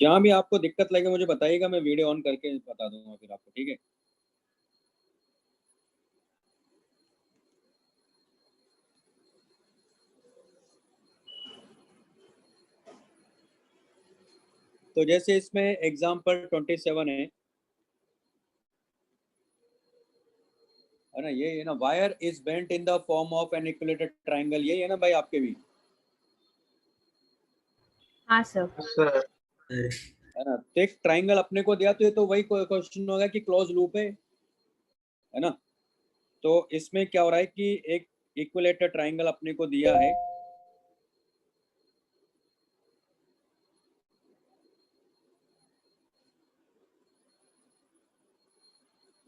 जहाँ भी आपको दिक्कत लगे मुझे बताइएगा, मैं वीडियो ऑन करके बता दूंगा फिर आपको, ठीक है। तो जैसे इसमें एग्जाम्पल 27 है ना, ये है ना, wire is bent in the form of an equilateral triangle, ये है ना भाई आपके भी, हाँ सर। है ना। तो एक ट्राइंगल अपने को दिया, तो ये तो वही क्वेश्चन होगा कि क्लोज लूप है ना। तो इसमें क्या हो रहा है कि एक इक्विलेटरल ट्राइंगल अपने को दिया है,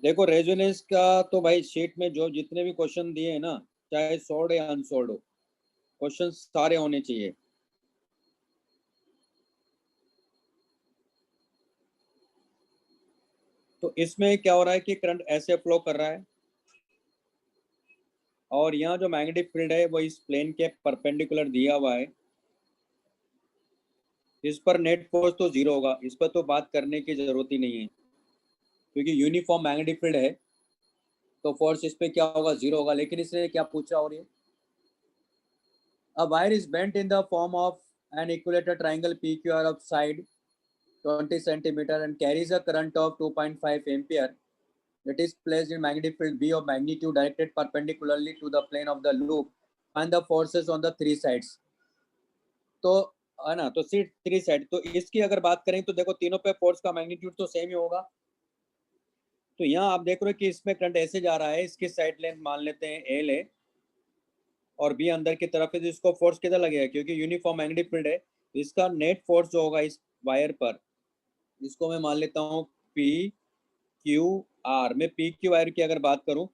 देखो रेजोनेंस का तो भाई शीट में जो जितने भी क्वेश्चन दिए हैं ना, चाहे सॉल्व या अनसॉल्व हो, क्वेश्चन सारे होने चाहिए। तो इसमें क्या हो रहा है कि करंट ऐसे फ्लो कर रहा है, और यहाँ जो मैग्नेटिक फील्ड है वो इस प्लेन के परपेंडिकुलर दिया हुआ है। इस पर नेट फोर्स तो जीरो होगा, इस पर तो बात करने की जरूरत ही नहीं है, क्योंकि यूनिफॉर्म मैग्नेटिक फील्ड है, तो फोर्स इस पे क्या होगा, जीरो होगा। लेकिन इसने क्या पूछा, और ये a wire is bent in the form of an equilateral triangle PQR of side 20 centimeter and carries a current of 2.5 ampere. It is placed in magnetic field B of magnitude directed perpendicularly to the plane of the loop and the forces on the three sides. तो है ना, तो सी three side, तो इसकी अगर बात करें तो देखो तीनों पे फोर्स का मैग्नीट्यूड तो सेम ही होगा। तो यहाँ आप देख रहे हो कि इसमें करंट ऐसे जा रहा है, इसकी साइड लेंथ मान लेते हैं एल है, और बी अंदर की तरफ है, तो इसको फोर्स किधर लगेगा, क्योंकि यूनिफॉर्म मैग्नेटिक फील्ड है, इसका नेट फोर्स जो होगा इस वायर पर, इसको मैं मान लेता हूँ पी क्यू आर। मैं पी क्यू वायर की अगर बात करूँ,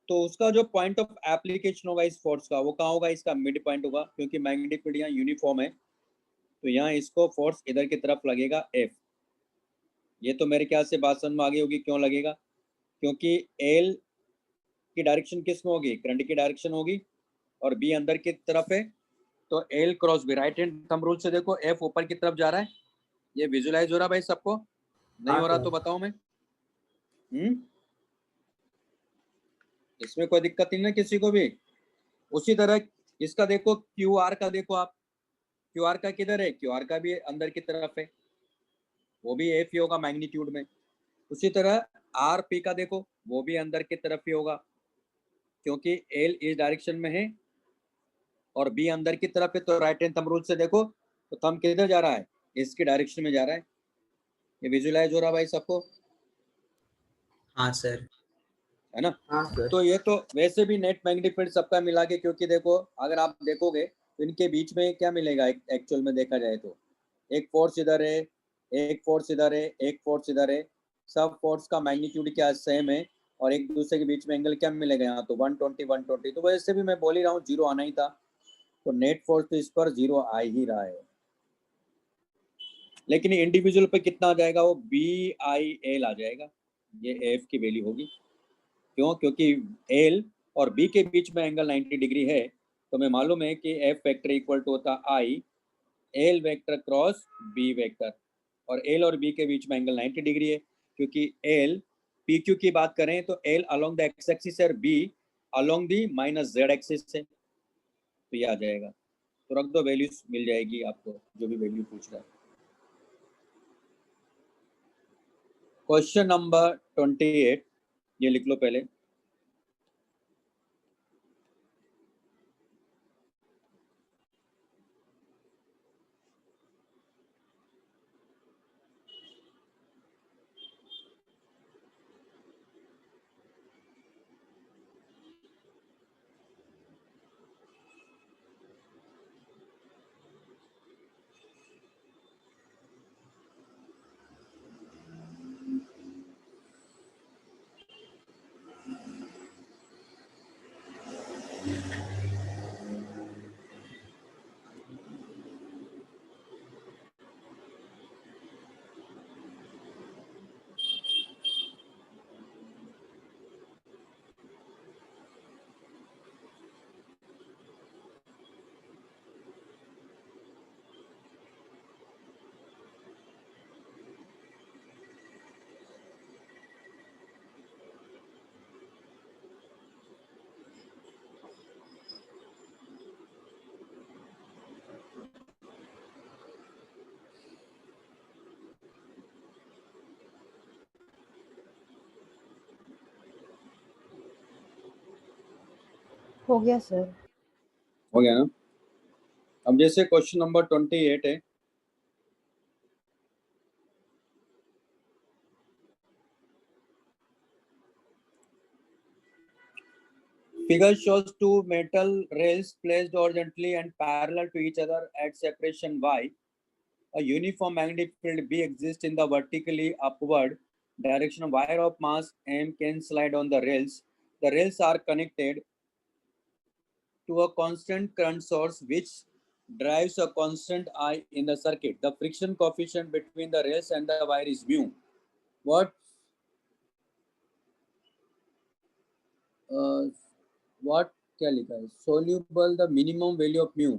तो उसका जो पॉइंट ऑफ एप्लीकेशन होगा इस फोर्स का, वो कहाँ होगा, इसका मिड पॉइंट होगा, क्योंकि मैग्नेटिक फील्ड यहाँ यूनिफॉर्म है। तो यहाँ इसको फोर्स इधर की तरफ लगेगा एफ। ये तो मेरे ख्याल से बात समझ में आ गई होगी क्यों लगेगा, क्योंकि एल की डायरेक्शन किस में होगी, करंट की डायरेक्शन होगी, और बी अंदर की तरफ है, तो L cross B. Right hand thumb rule से देखो एफ ऊपर की तरफ जा रहा है। ये विजुलाइज हो रहा भाई सबको, नहीं हो रहा तो बताओ मैं। इसमें कोई दिक्कत नहीं ना किसी को भी। उसी तरह इसका देखो क्यू आर का, देखो आप क्यू आर का किधर है, क्यू आर का भी अंदर की तरफ है, वो भी एफ ही होगा मैग्नीट्यूड में। उसी तरह आर पी का देखो, वो भी अंदर की तरफ ही होगा, क्योंकि एल इस डायरेक्शन में है और बी अंदर की तरफ है। तो राइट हैंड थंब रूल से देखो, तो थंब किधर जा रहा है, इसकी डायरेक्शन में जा रहा है। ये विजुलाइज हो रहा भाई सबको? हाँ सर। है ना। हाँ सर। तो ये तो वैसे भी नेट मैग्नेटिक फील्ड सबका मिला के, क्योंकि देखो अगर आप देखोगे तो इनके बीच में क्या मिलेगा एक्चुअल में देखा जाए तो, एक फोर्स इधर है, एक फोर्स इधर है, एक फोर्स इधर है, सब फोर्स का मैग्नीट्यूड क्या सेम है, और एक दूसरे के बीच में एंगल क्या मिलेगा यहाँ, तो 120 120। तो वैसे भी मैं बोल ही रहा हूँ जीरो आना ही था, तो नेट फोर्स तो इस पर जीरो आ ही रहा है। लेकिन इंडिविजुअल पे कितना आ जाएगा, वो बी आई एल आ जाएगा, ये एफ की वैल्यू होगी। क्यों, क्योंकि एल और बी के बीच में एंगल 90 डिग्री है, तो मैं मालूम है कि एफ वेक्टर इक्वल टू होता I L vector cross B vector, और एल और बी के बीच में एंगल 90 डिग्री है, क्योंकि एल पी क्यू की बात करें तो L along the X axis और B along the minus Z axis है, तो ये आ जाएगा। तो रख दो, वैल्यूज मिल जाएगी आपको जो भी वैल्यू पूछ रहा है। क्वेश्चन नंबर 28, ये लिख लो पहले। हो गया सर। हो गया ना। अब जैसे क्वेश्चन नंबर 28 है, figure shows two metal rails placed horizontally and parallel to each other at separation y. A uniform magnetic field B exists in the vertically upward direction. Wire of mass m can slide on the rails. The rails are connected to a constant current source which drives a constant I in the circuit. The friction coefficient between the rails and the wire is mu. What uh, what क्या लिखा है? Soluble the minimum value of mu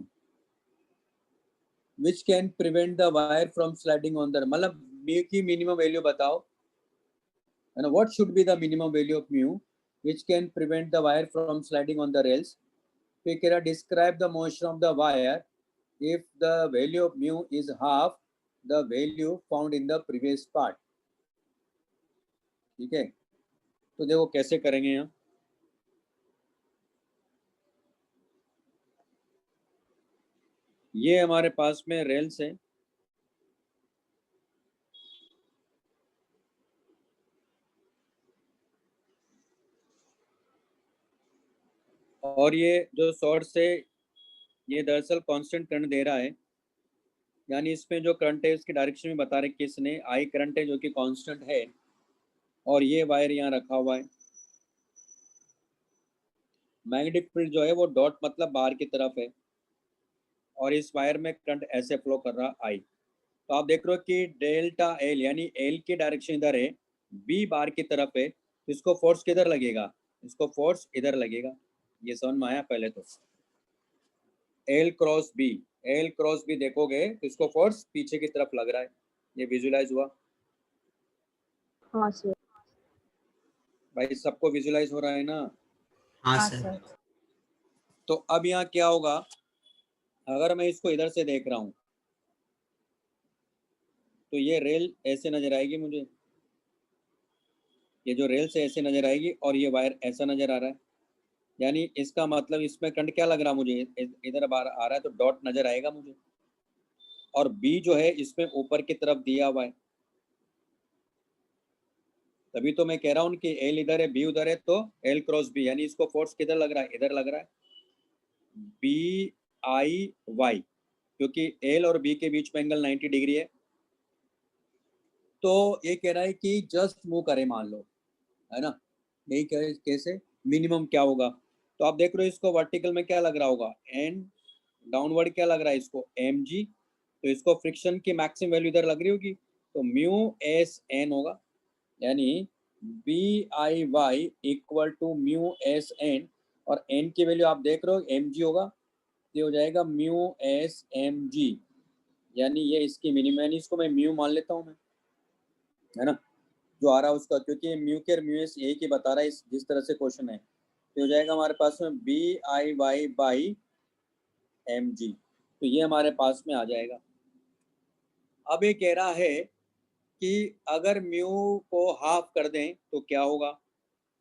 which can prevent the wire from sliding on the, मतलब mu की minimum value बताओ, है ना? What should be the minimum value of mu which can prevent the wire from sliding on the rails? फिर कह रहा describe the motion of the wire if the value of mu is half the value found in the previous part. ठीक है, तो देखो कैसे करेंगे यहाँ। ये हमारे पास में रेल्स है, और ये जो सोर्स है ये दरअसल कांस्टेंट करंट दे रहा है, यानी इसमें जो करंट है उसकी डायरेक्शन में बता रहे किसने, आई करंट है जो कि कांस्टेंट है, और ये वायर यहाँ रखा हुआ है। मैग्नेटिक फील्ड जो है वो डॉट मतलब बाहर की तरफ है, और इस वायर में करंट ऐसे फ्लो कर रहा आई। तो आप देख रहे हो कि डेल्टा एल यानी एल की डायरेक्शन इधर है, बी बाहर की तरफ है, तो इसको फोर्स किधर लगेगा, इसको फोर्स इधर लगेगा। ये समझ में आया? पहले तो L cross B, L cross B देखोगे तो इसको फोर्स पीछे की तरफ लग रहा है। ये विजुलाइज हुआ? हाँ सर। भाई सबको विजुलाइज हो रहा है ना? हाँ हाँ सर। सर। तो अब यहाँ क्या होगा, अगर मैं इसको इधर से देख रहा हूँ तो ये रेल ऐसे नजर आएगी मुझे, ये जो रेल से ऐसे नजर आएगी, और ये वायर ऐसा नजर आ रहा है, यानी इसका मतलब इसमें करंट क्या लग रहा है मुझे, इधर बाहर आ रहा है, तो डॉट नजर आएगा मुझे। और बी जो है इसमें ऊपर की तरफ दिया हुआ है, तभी तो मैं कह रहा हूँ कि एल इधर है बी उधर है, तो एल क्रॉस बी, यानी इसको फोर्स किधर लग रहा है, इधर लग रहा है, बी आई वाई, क्योंकि एल और बी के बीच में एंगल 90 डिग्री है। तो ये कह रहा है कि जस्ट मूव करे, मान लो, है ना? यही कैसे मिनिमम क्या होगा, तो आप देख रहे हो इसको वर्टिकल में क्या लग रहा होगा, एन, डाउनवर्ड क्या लग रहा है इसको, एम जी, तो इसको फ्रिक्शन की मैक्सिमम वैल्यू इधर लग रही होगी, तो म्यू एस एन होगा, यानी B I Y equal to mu S N, और एन की वैल्यू आप देख रहे हो एम जी होगा, ये हो जाएगा म्यू एस एम जी, यानी ये इसकी मिनिमम, यानी इसको मैं म्यू मान लेता हूँ मैं, है ना, जो आ रहा है उसका, क्योंकि म्यू के और म्यू एस एक ही बता रहा है जिस तरह से क्वेश्चन है। तो हो जाएगा हमारे पास में B I Y by M G, तो ये हमारे पास में आ जाएगा। अब ये कह रहा है कि अगर म्यू को हाफ कर दें तो क्या होगा,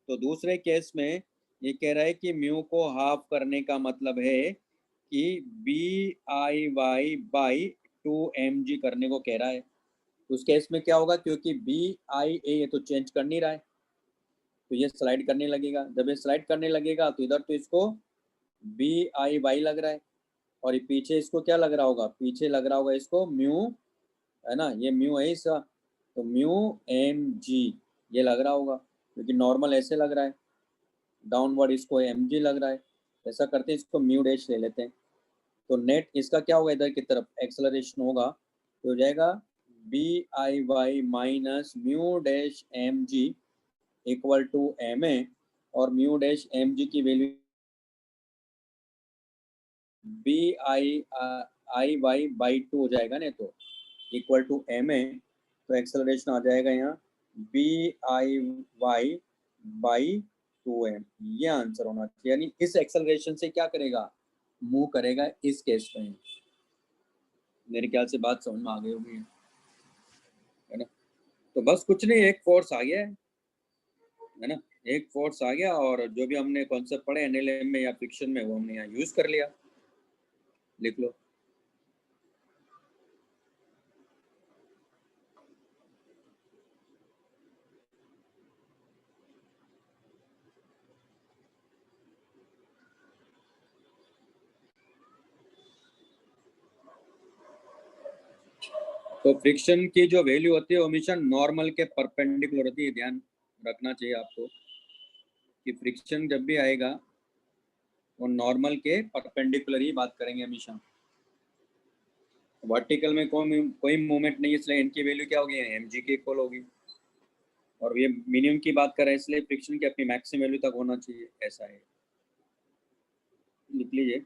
तो दूसरे केस में ये कह रहा है कि म्यू को हाफ करने का मतलब है कि B I Y by two M G करने को कह रहा है। उस केस में क्या होगा, क्योंकि बी आई ए ये तो चेंज कर नहीं रहा है, तो ये स्लाइड करने लगेगा, जब ये स्लाइड करने लगेगा तो इधर तो इसको बी आई वाई लग रहा है, और ये पीछे इसको क्या लग रहा होगा, पीछे लग रहा होगा इसको म्यू, है ना, ये म्यू है इसका, तो म्यू एम जी ये लग रहा होगा, क्योंकि नॉर्मल ऐसे लग रहा है, डाउनवर्ड इसको एम जी लग रहा है। ऐसा करते हैं, इसको म्यू डैश ले लेते हैं, तो नेट इसका क्या होगा, इधर की तरफ एक्सेलरेशन होगा, तो हो जाएगा B I Y minus mu dash M G equal to M A, और म्यू डैश एम जी की value B I I Y by two हो जाएगा ना, तो इक्वल टू एम ए, तो एक्सेलरेशन आ जाएगा यहाँ B I Y by two M, ये आंसर होना चाहिए, यानी इस एक्सेलरेशन से क्या करेगा, मूव करेगा इस केस में। मेरे ख्याल से बात समझ में आ गई होगी, है ना? तो बस कुछ नहीं, एक फोर्स आ गया है ना, एक फोर्स आ गया और जो भी हमने कॉन्सेप्ट पढ़े एनएलएम में या फ्रिक्शन में वो हमने यहाँ यूज कर लिया। लिख लो। तो फ्रिक्शन की जो वैल्यू होती है हमेशा नॉर्मल के परपेंडिकुलर होती है, ध्यान रखना चाहिए आपको कि फ्रिक्शन जब भी आएगा वो नॉर्मल के परपेंडिकुलर ही बात करेंगे हमेशा। वर्टिकल में कोई मूवमेंट नहीं, इसलिए इनकी वैल्यू क्या होगी, mg के इक्वल होगी। और ये मिनिमम की बात कर रहे हैं इसलिए फ्रिक्शन की अपनी मैक्सिमम वैल्यू तक होना चाहिए, ऐसा है। लिख लीजिए।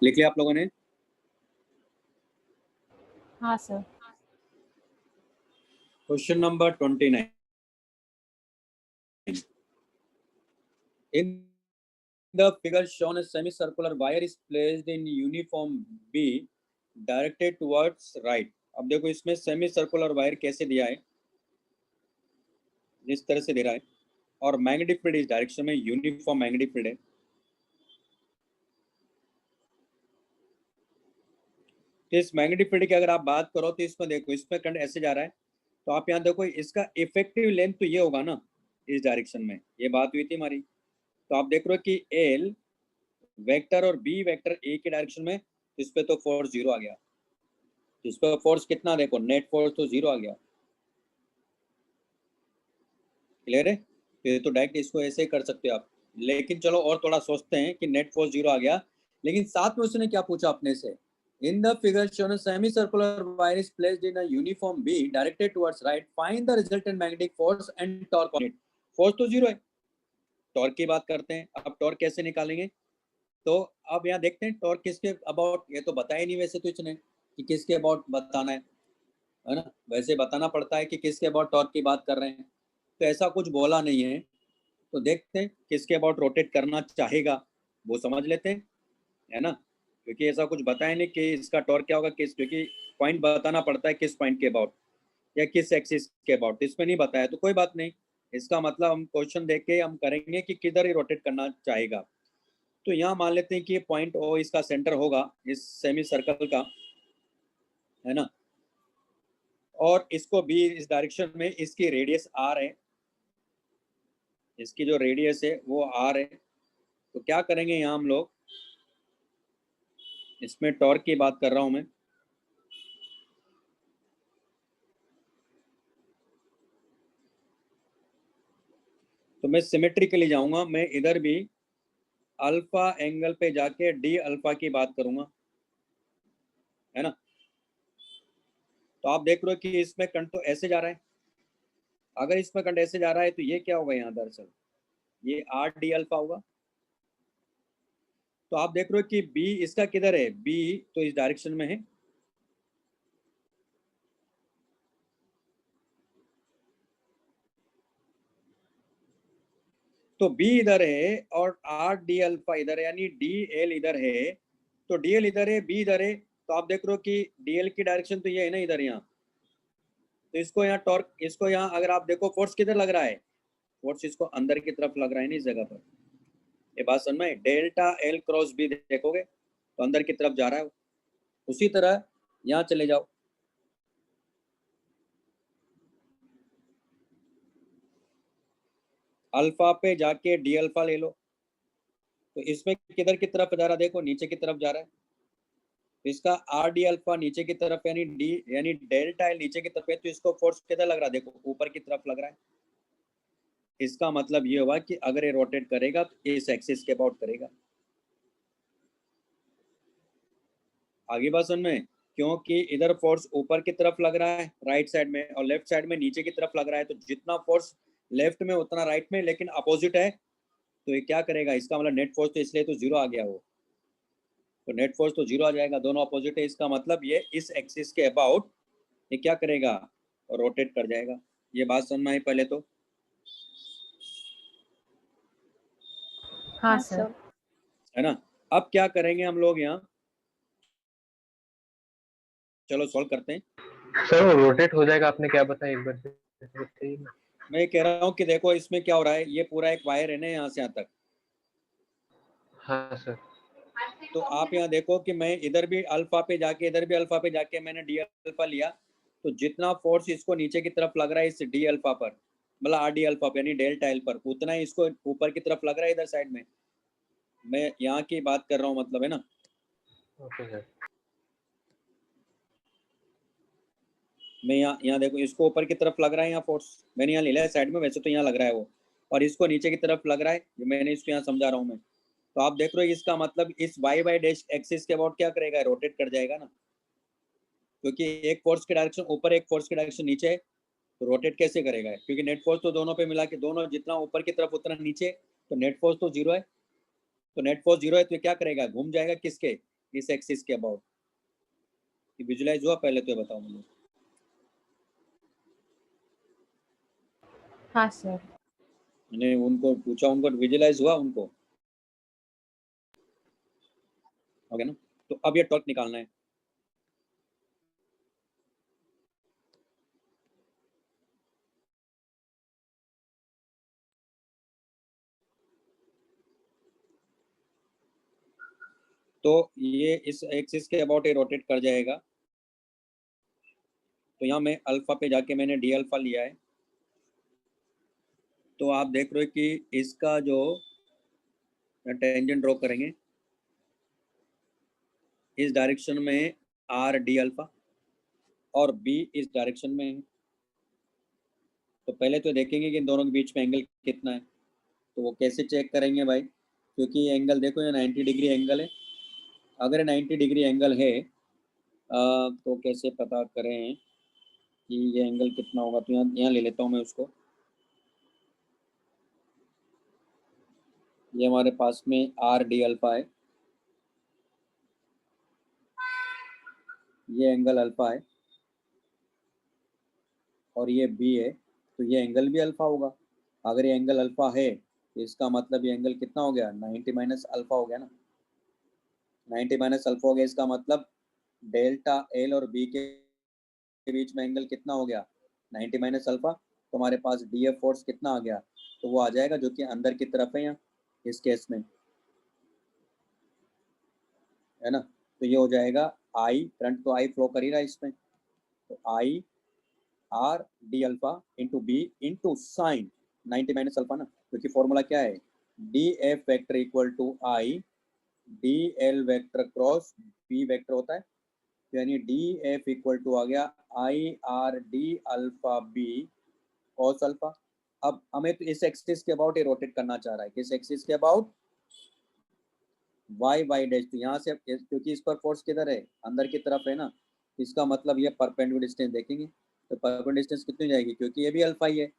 लिख लिया आप लोगों ने? हाँ sir. Question number 29। In the figure shown, a semicircular wire is placed in uniform B directed towards right. अब देखो इसमें सेमी सर्कुलर वायर कैसे दिया है, इस तरह से दे रहा है और मैग्नेटिक फील्ड इस डायरेक्शन में यूनिफॉर्म मैग्नेटिक फील्ड है। इस मैग्नेटिक फील्ड की अगर आप बात करो तो इसमें देखो इसमें करंट ऐसे जा रहा है, तो आप यहाँ देखो इसका इफेक्टिव लेंथ तो ये होगा ना इस डायरेक्शन में, ये बात हुई थी हमारी। तो आप देख रहे हो कि एल वेक्टर और बी वेक्टर ए के डायरेक्शन में, इस पे तो फोर्स जीरो आ गया। इस पर फोर्स कितना, देखो नेट फोर्स तो जीरो आ गया। क्लियर है? ये तो डायरेक्ट इसको ऐसे ही कर सकते हो आप, लेकिन चलो और थोड़ा सोचते हैं कि नेट फोर्स जीरो आ गया, लेकिन साथ में उसने क्या पूछा अपने से, in the figure shown semi circular wire is placed in a uniform be directed towards right, find the resultant magnetic force and torque on it. Force तो जीरो है, टॉर्क की बात करते हैं। अब टॉर्क कैसे निकालेंगे, तो अब यहाँ देखते हैं टॉर्क किसके अबाउट, ये तो बताया नहीं वैसे तो इसने कि किसके अबाउट बताना है ना, वैसे बताना पड़ता है कि किसके अबाउट टॉर्क की बात कर रहे हैं, तो ऐसा कुछ बोला नहीं है। तो देखते हैं किसके अबाउट रोटेट करना चाहेगा वो समझ लेते हैं, है ना, क्योंकि ऐसा कुछ बताया नहीं कि इसका टॉर्क क्या होगा, किस, क्योंकि पॉइंट बताना पड़ता है किस पॉइंट के अबाउट या किस एक्सिस के अबाउट, इसमें नहीं बताया तो कोई बात नहीं। इसका मतलब हम क्वेश्चन देख के हम करेंगे कि किधर ही रोटेट करना चाहेगा। तो यहाँ मान लेते हैं कि पॉइंट ओ इसका सेंटर होगा इस सेमी सर्कल का, है ना, और इसको भी इस डायरेक्शन में इसकी रेडियस आर है, इसकी जो रेडियस है वो आर है। तो क्या करेंगे यहाँ हम लोग, इसमें टॉर्क की बात कर रहा हूं मैं, तो मैं सिमेट्रिकली जाऊंगा, मैं इधर भी अल्फा एंगल पे जाके डी अल्फा की बात करूंगा, है ना। तो आप देख रहे हो कि इसमें करंट तो ऐसे जा रहा है, अगर इसमें करंट ऐसे जा रहा है तो ये क्या होगा यहाँ, दरअसल ये आर डी अल्फा होगा। तो आप देख रहे हो कि बी इसका किधर है, बी तो इस डायरेक्शन में है, तो बी इधर है और आर डी अल्फा इधर है, यानी डी एल इधर है, तो डी एल इधर है, बी इधर है, तो आप देख रहे हो कि डी एल की डायरेक्शन तो ये है ना इधर, यहाँ, तो इसको यहाँ टॉर्क, इसको यहाँ अगर आप देखो फोर्स किधर लग रहा है, फोर्स इसको अंदर की तरफ लग रहा है ना इस जगह पर। ये बात समझ में, डेल्टा एल क्रॉस बी देखोगे तो अंदर की तरफ जा रहा है। उसी तरह यहाँ चले जाओ, अल्फा पे जाके डी अल्फा ले लो, तो इसमें किधर की तरफ जा रहा है, देखो नीचे की तरफ जा रहा है, तो इसका आर डी अल्फा नीचे की तरफ, यानी डी यानी डेल्टा एल नीचे की तरफ है, तो इसको फोर्स किधर लग रहा है, देखो ऊपर की तरफ लग रहा है। इसका मतलब ये हुआ कि अगर ये रोटेट करेगा तो इस एक्सिस के अबाउट करेगा। आगे बात सुन में, क्योंकि इधर फोर्स ऊपर की तरफ लग रहा है राइट साइड में, और लेफ्ट साइड में नीचे की तरफ लग रहा है, तो जितना फोर्स लेफ्ट में उतना राइट में, लेकिन अपोजिट है, तो ये क्या करेगा, इसका मतलब नेट फोर्स तो इसलिए तो जीरो आ गया वो, तो नेट फोर्स तो जीरो आ जाएगा, दोनों अपोजिट है, इसका मतलब ये इस एक्सिस के अबाउट ये क्या करेगा, रोटेट कर जाएगा। ये बात समझ में आई पहले तो? हाँ सर। है ना। अब क्या करेंगे हम लोग यहाँ, चलो सॉल्व करते हैं। सर वो रोटेट हो जाएगा, आपने क्या बताया एक बार बताइए ना। मैं कह रहा हूँ कि देखो इसमें क्या हो रहा है, ये पूरा एक वायर है ना यहाँ से यहाँ तक, हाँ सर। तो आप यहाँ देखो कि मैं इधर भी अल्फा पे जाके इधर भी अल्फा पे जाके मैंने डी अल्फा लिया, तो जितना फोर्स इसको नीचे की तरफ लग रहा है इस डी अल्फा पर, मतलब आर डी अल्फा पे यानी डेल्टा एल पर, उतना ही इसको ऊपर की तरफ लग रहा है इधर साइड में। मैं यहाँ की बात कर रहा हूँ, मतलब है ना। Okay sir. मैं यहाँ देखो इसको ऊपर की तरफ लग रहा है यहाँ फोर्स, मैंने यहाँ ले लिया साइड में, वैसे तो यहाँ लग रहा है वो, और इसको नीचे की तरफ लग रहा है, जो मैंने इसको यहाँ समझा रहा हूँ मैं। तो आप देख रहे हो इसका मतलब इस वाई वाई डैश एक्सिस के अबाउट क्या करेगा, रोटेट कर जाएगा ना, क्योंकि एक फोर्स की डायरेक्शन ऊपर एक फोर्स की डायरेक्शन नीचे है, तो रोटेट कैसे करेगा, क्योंकि नेट फोर्स तो दोनों पे मिला के, दोनों जितना ऊपर की तरफ उतना नीचे, तो नेट फोर्स तो जीरो है, तो नेट फोर्स जीरो है, तो क्या करेगा, घूम जाएगा किसके, इस एक्सिस के अबाउट। विजुलाइज हुआ पहले तो ये बताओ मुझे। हाँ सर। मैंने उनको पूछा, उनको विजुलाइज हुआ उनको, हो गया ना। तो अब ये टॉर्क निकालना है। तो ये इस एक्सिस के अबाउट ये रोटेट कर जाएगा, तो यहाँ मैं अल्फा पे जाके मैंने डी अल्फा लिया है, तो आप देख रहे हो कि इसका जो टेंजेंट ड्रॉ करेंगे इस डायरेक्शन में आर डी अल्फा, और बी इस डायरेक्शन में है, तो पहले तो देखेंगे कि इन दोनों के बीच में एंगल कितना है। तो वो कैसे चेक करेंगे भाई, क्योंकि ये एंगल देखो ये 90 डिग्री एंगल है, अगर 90 डिग्री एंगल है तो कैसे पता करें कि ये एंगल कितना होगा, तो यहाँ ले लेता हूँ मैं उसको। ये हमारे पास में आर डी अल्फा है, ये एंगल अल्फा है, और ये बी है, तो ये एंगल भी अल्फा होगा। अगर ये एंगल अल्फा है तो इसका मतलब ये एंगल कितना हो गया, 90 माइनस अल्फा हो गया ना, 90 माइनस अल्फा हो गया, इसका मतलब डेल्टा एल और बी के बीच में एंगल कितना हो गया, 90 माइनस अल्फा, तो हमारे पास डी एफ फोर्स कितना आ गया, तो वो आ जाएगा जो कि अंदर की तरफ है यहाँ इस केस में, है ना। तो ये हो जाएगा आई, करंट तो आई फ्लो कर ही रहा है इसमें, तो I R D alpha into B into sine 90 minus alpha ना, क्योंकि फॉर्मूला क्या है, D F vector equal to I D L vector cross B vector होता है, यानी डी एफ इक्वल टू आ गया I R D alpha B cos alpha. अब हमें तो इस एक्सिस के अबाउट ही रोटेट करना चाह रहा है, किस एक्सिस के अबाउट, वाई वाई डैश, तो यहाँ से क्योंकि इस पर फोर्स किधर है, अंदर की तरफ है ना, इसका मतलब ये परपेंडिकुलर डिस्टेंस देखेंगे, तो परपेंडिकुलर डिस्टेंस कितनी जाएगी, क्योंकि ये भी अल्फा ही है,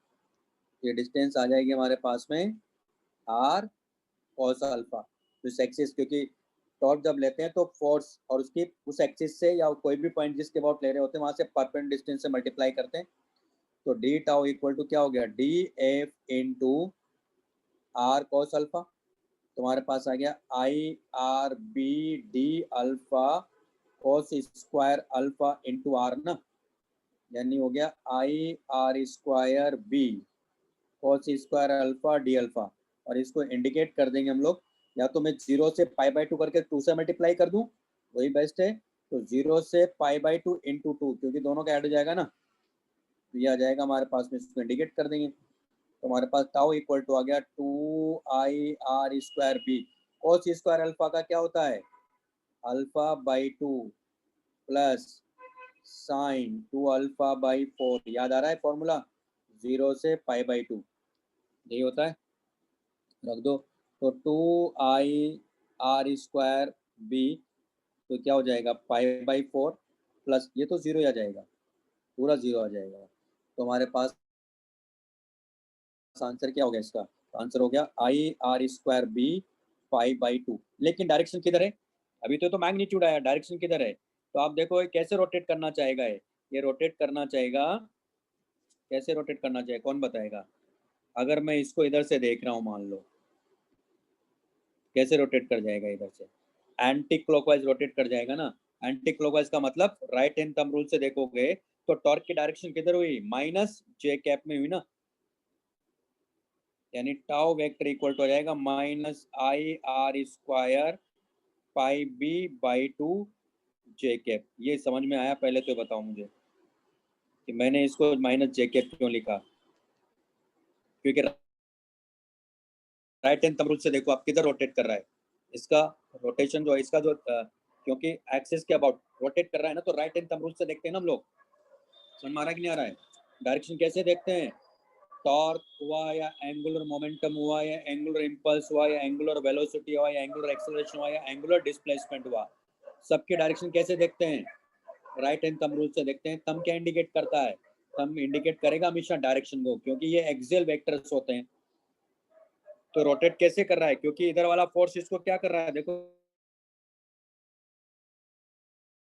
ये डिस्टेंस आ जाएगी हमारे पास में आर कॉस अल्फा। तो इस एक्सिस, क्योंकि टॉर्क जब लेते हैं तो फोर्स और उसकी उस एक्सिस से या कोई भी पॉइंट जिसके अबाउट ले रहे होते हैं वहां से परपेंडिकुलर डिस्टेंस से मल्टीप्लाई करते हैं, तो डी टाउ इक्वल टू क्या हो गया, D F into R cos alpha, तुम्हारे पास आ गया I R B D alpha cos square alpha into R ना, यानी हो गया I R square B cos square alpha D alpha. और इसको इंडिकेट कर देंगे हम लोग, या तो मैं 0 से π/2 करके 2 से मल्टीप्लाई कर दूं, वही बेस्ट है। तो 0 से π/2 इंटू 2, क्योंकि दोनों का ऐड हो जाएगा ना, तो ये आ जाएगा हमारे पास में, इसको इंडिकेट कर देंगे। तो हमारे पास टाउ इक्वल टू आ गया 2 IR B. Cos square alpha का क्या होता है, अल्फा/2 प्लस साइन 2α/4। याद आ रहा है फॉर्मूला, 0 से π/2 यही होता है, रख दो। तो 2IR2 बी, तो क्या हो जाएगा π/4 प्लस ये तो 0 आ जाएगा, पूरा 0 आ जाएगा। तो हमारे पास आंसर क्या हो गया इसका, आंसर हो गया IR2 बी 5/2। लेकिन डायरेक्शन किधर है, अभी तो मैग्नीट्यूड आया, डायरेक्शन किधर है। तो आप देखो ये कैसे रोटेट करना चाहेगा, ये रोटेट करना चाहेगा, कैसे रोटेट करना चाहिए, कौन बताएगा। अगर मैं इसको इधर से देख रहा हूँ, मान लो कैसे रोटेट कर जाएगा, इधर से एंटी क्लॉकवाइज रोटेट कर जाएगा ना। एंटी क्लॉकवाइज का मतलब राइट हैंड थंब रूल से देखोगे तो टॉर्क की डायरेक्शन किधर हुई, माइनस जे कैप में हुई ना, यानी टाउ वेक्टर इक्वल टू हो जाएगा -IR2 πb/2 जे कैप। ये समझ में आया, पहले तो बताओ मुझे कि मैंने इसको माइनस जे कैप क्यों लिखा, क्योंकि राइट हैंड थंब रूल से देखो आप किधर रोटेट कर रहा है, इसका रोटेशन जो है, इसका जो क्योंकि एक्सिस के अबाउट रोटेट कर रहा है ना, तो राइट हैंड थंब रूल से देखते हैं ना हम लोग। समझ में आ रहा है कि नहीं आ रहा है। डायरेक्शन कैसे देखते हैं, टॉर्क हुआ या एंगुलर मोमेंटम हुआ या एंगुलर इंपल्स हुआ या एंगुलर वेलोसिटी हुआ या एंगुलर एक्सेलरेशन हुआ या एंगुलर डिस्प्लेसमेंट हुआ, सबके डायरेक्शन कैसे देखते हैं, राइट हैंड थंब रूल से देखते हैं। थंब क्या इंडिकेट करता है, थंब इंडिकेट करेगा हमेशा डायरेक्शन को, क्योंकि ये एक्सियल वेक्टर्स होते हैं। तो रोटेट कैसे कर रहा है, क्योंकि इधर वाला फोर्स इसको क्या कर रहा है, देखो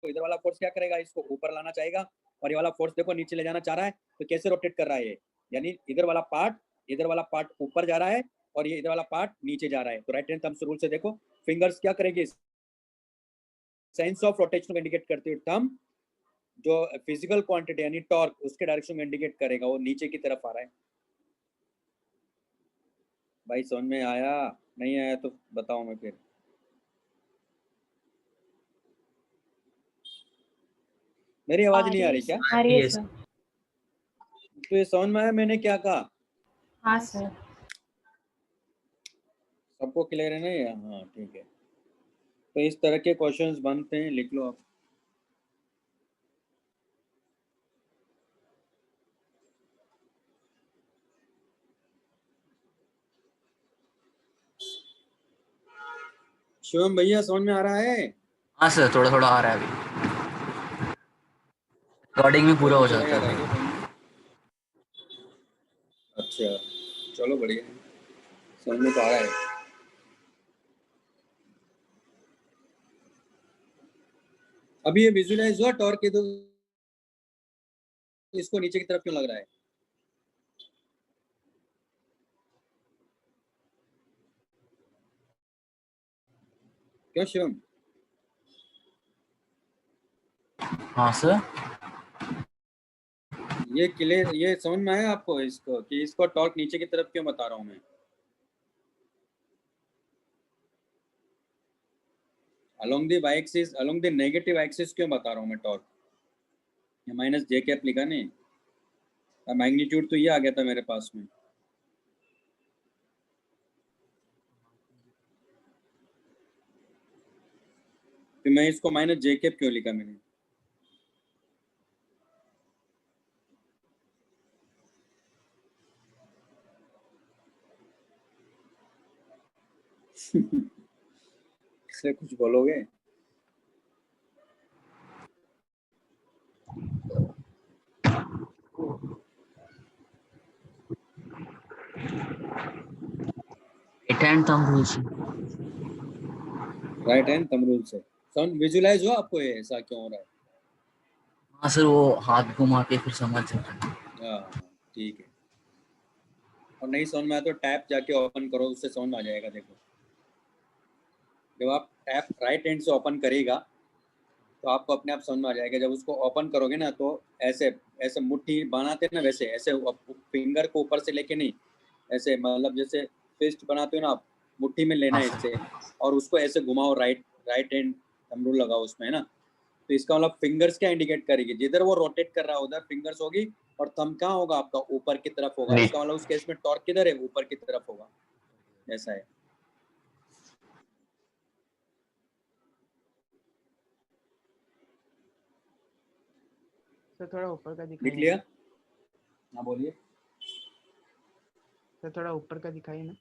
इधर वाला फोर्स क्या करेगा, इसको ऊपर लाना चाहेगा, और ये वाला फोर्स देखो नीचे ले जाना चाह रहा है। तो कैसे रोटेट कर रहा है ये, यानी इधर वाला पार्ट ऊपर जा रहा है और ये इधर वाला पार्ट नीचे जा रहा है। तो राइट हैंड थंब रूल से देखो फिंगर्स क्या करेगी, सेंस ऑफ रोटेशन को इंडिकेट करती है। थंब जो फिजिकल क्वांटिटी यानी टॉर्क, उसके डायरेक्शन में इंडिकेट करेगा, वो नीचे की तरफ आ रहा है। भाई समझ में आया, नहीं आया तो बताओ मैं फिर। मेरी आवाज नहीं आ रही क्या, आ रही है सर। तो ये समझ में आया मैंने क्या कहा, हाँ सर। सबको क्लियर है ना ये, हाँ ठीक है। तो इस तरह के क्वेश्चंस बनते हैं, लिख लो आप। शिवम भैया समझ में आ रहा है, हाँ सर, थोड़ा थोड़ा आ रहा है, अभी रिकॉर्डिंग में पूरा हो जाता है। अच्छा चलो बढ़िया, समझ में तो आ रहा है। अभी ये विजुअलाइज हुआ टॉर्क के, तो इसको नीचे की तरफ क्यों लग रहा है, क्यों शिवम। हाँ सर, ये क्लियर, ये समझ में आया आपको इसको, कि इसको टॉर्क नीचे की तरफ क्यों बता रहा हूँ मैं, along the Y axis, along the negative axis क्यों बता रहा हूँ मैं टॉर्क। ये माइनस जे कैप लिखा नहीं, मैग्नीट्यूड तो ये आ गया था मेरे पास में। तो मैं इसको माइनस जे कैप क्यों लिखा मैंने, इससे कुछ बोलोगे। राइट हैंड थंब रूल से। राइट हैंड थंब रूल से समझ विजुअलाइज हो आपको ये ऐसा क्यों हो रहा है। हाँ सर, वो हाथ घुमा के फिर समझ जाता है। हाँ ठीक है। और नहीं समझ में आया तो टैप जाके ओपन करो, उससे समझ में आ जाएगा। देखो जब आप टैप राइट हैंड से ओपन करेगा तो आपको अपने आप समझ में आ जाएगा। जब उसको ओपन करोगे ना तो ऐसे ऐसे मुट्ठी बनाते हैं ना, वैसे ऐसे फिंगर को ऊपर से लेके नहीं, ऐसे मतलब जैसे फिस्ट बनाते हो ना आप, मुट्ठी में लेना है इससे, और उसको ऐसे घुमाओ, राइट हैंड थंब रूल लगाओ उसमें, है ना। तो इसका मतलब फिंगर्स क्या इंडिकेट करेगी, जिधर वो रोटेट कर रहा है उधर फिंगर्स होगी, और थंब कहाँ होगा आपका, ऊपर की तरफ होगा। इसका मतलब उस केस में टॉर्क किधर है, ऊपर की तरफ होगा। ऐसा है। सर थोड़ा ऊपर का लिख दिखाइए लिया? ना। हाँ बोलिए। सर थोड़ा ऊपर का दिखाइए ना।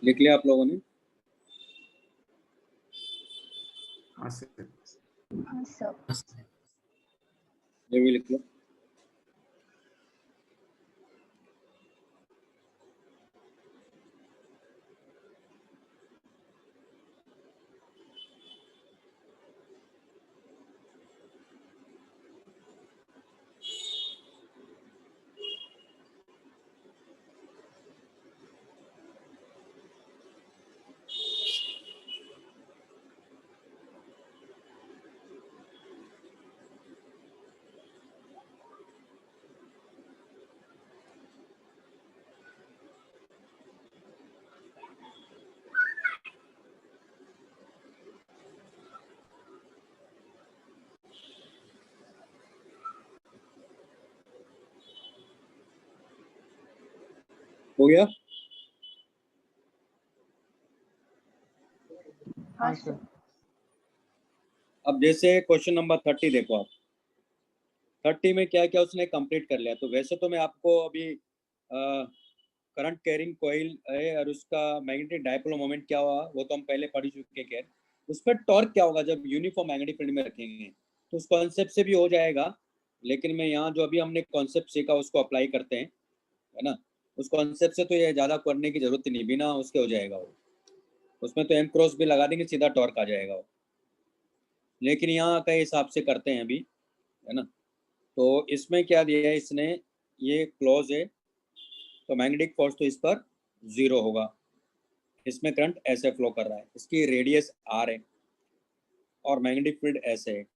लिख लिया आप लोगों ने? हाँ सर। ये भी लिख लो। हो गया? हाँ सर। अब जैसे क्वेश्चन नंबर 30 देखो आप। 30 में क्या क्या उसने कंप्लीट कर लिया। तो वैसे तो मैं आपको अभी करंट कैरिंग कॉइल है और उसका मैग्नेटिक डायपोल मोमेंट क्या हुआ वो तो हम पहले पढ़ चुके हैं। उस पर टॉर्क क्या होगा जब यूनिफॉर्म मैग्नेटिक फील्ड में रखेंगे, तो उस कॉन्सेप्ट से भी हो जाएगा। लेकिन मैं यहाँ जो अभी हमने कॉन्सेप्ट सीखा उसको अप्लाई करते हैं, है ना। उस कॉन्सेप्ट से तो ये ज़्यादा करने की जरूरत नहीं, बिना उसके हो जाएगा वो। उसमें तो एम क्रॉस भी लगा देंगे, सीधा टॉर्क आ जाएगा वो। लेकिन यहाँ के हिसाब से करते हैं अभी, है ना। तो इसमें क्या दिया है इसने, ये क्लोज है तो मैग्नेटिक फोर्स तो इस पर 0 होगा। इसमें करंट ऐसे फ्लो कर रहा है, इसकी रेडियस r है और मैग्नेटिक फील्ड ऐसे है।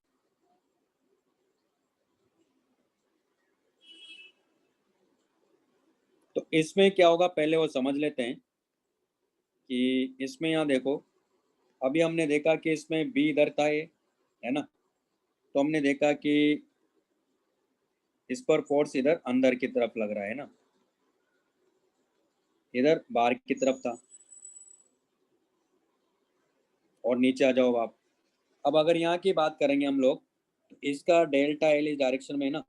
तो इसमें क्या होगा पहले वो समझ लेते हैं कि इसमें यहाँ देखो, अभी हमने देखा कि इसमें b इधर था ये, है ना। तो हमने देखा कि इस पर फोर्स इधर अंदर की तरफ लग रहा है ना, इधर बाहर की तरफ था। और नीचे आ जाओ आप। अब अगर यहाँ की बात करेंगे हम लोग, तो इसका डेल्टा एल इस डायरेक्शन में है ना,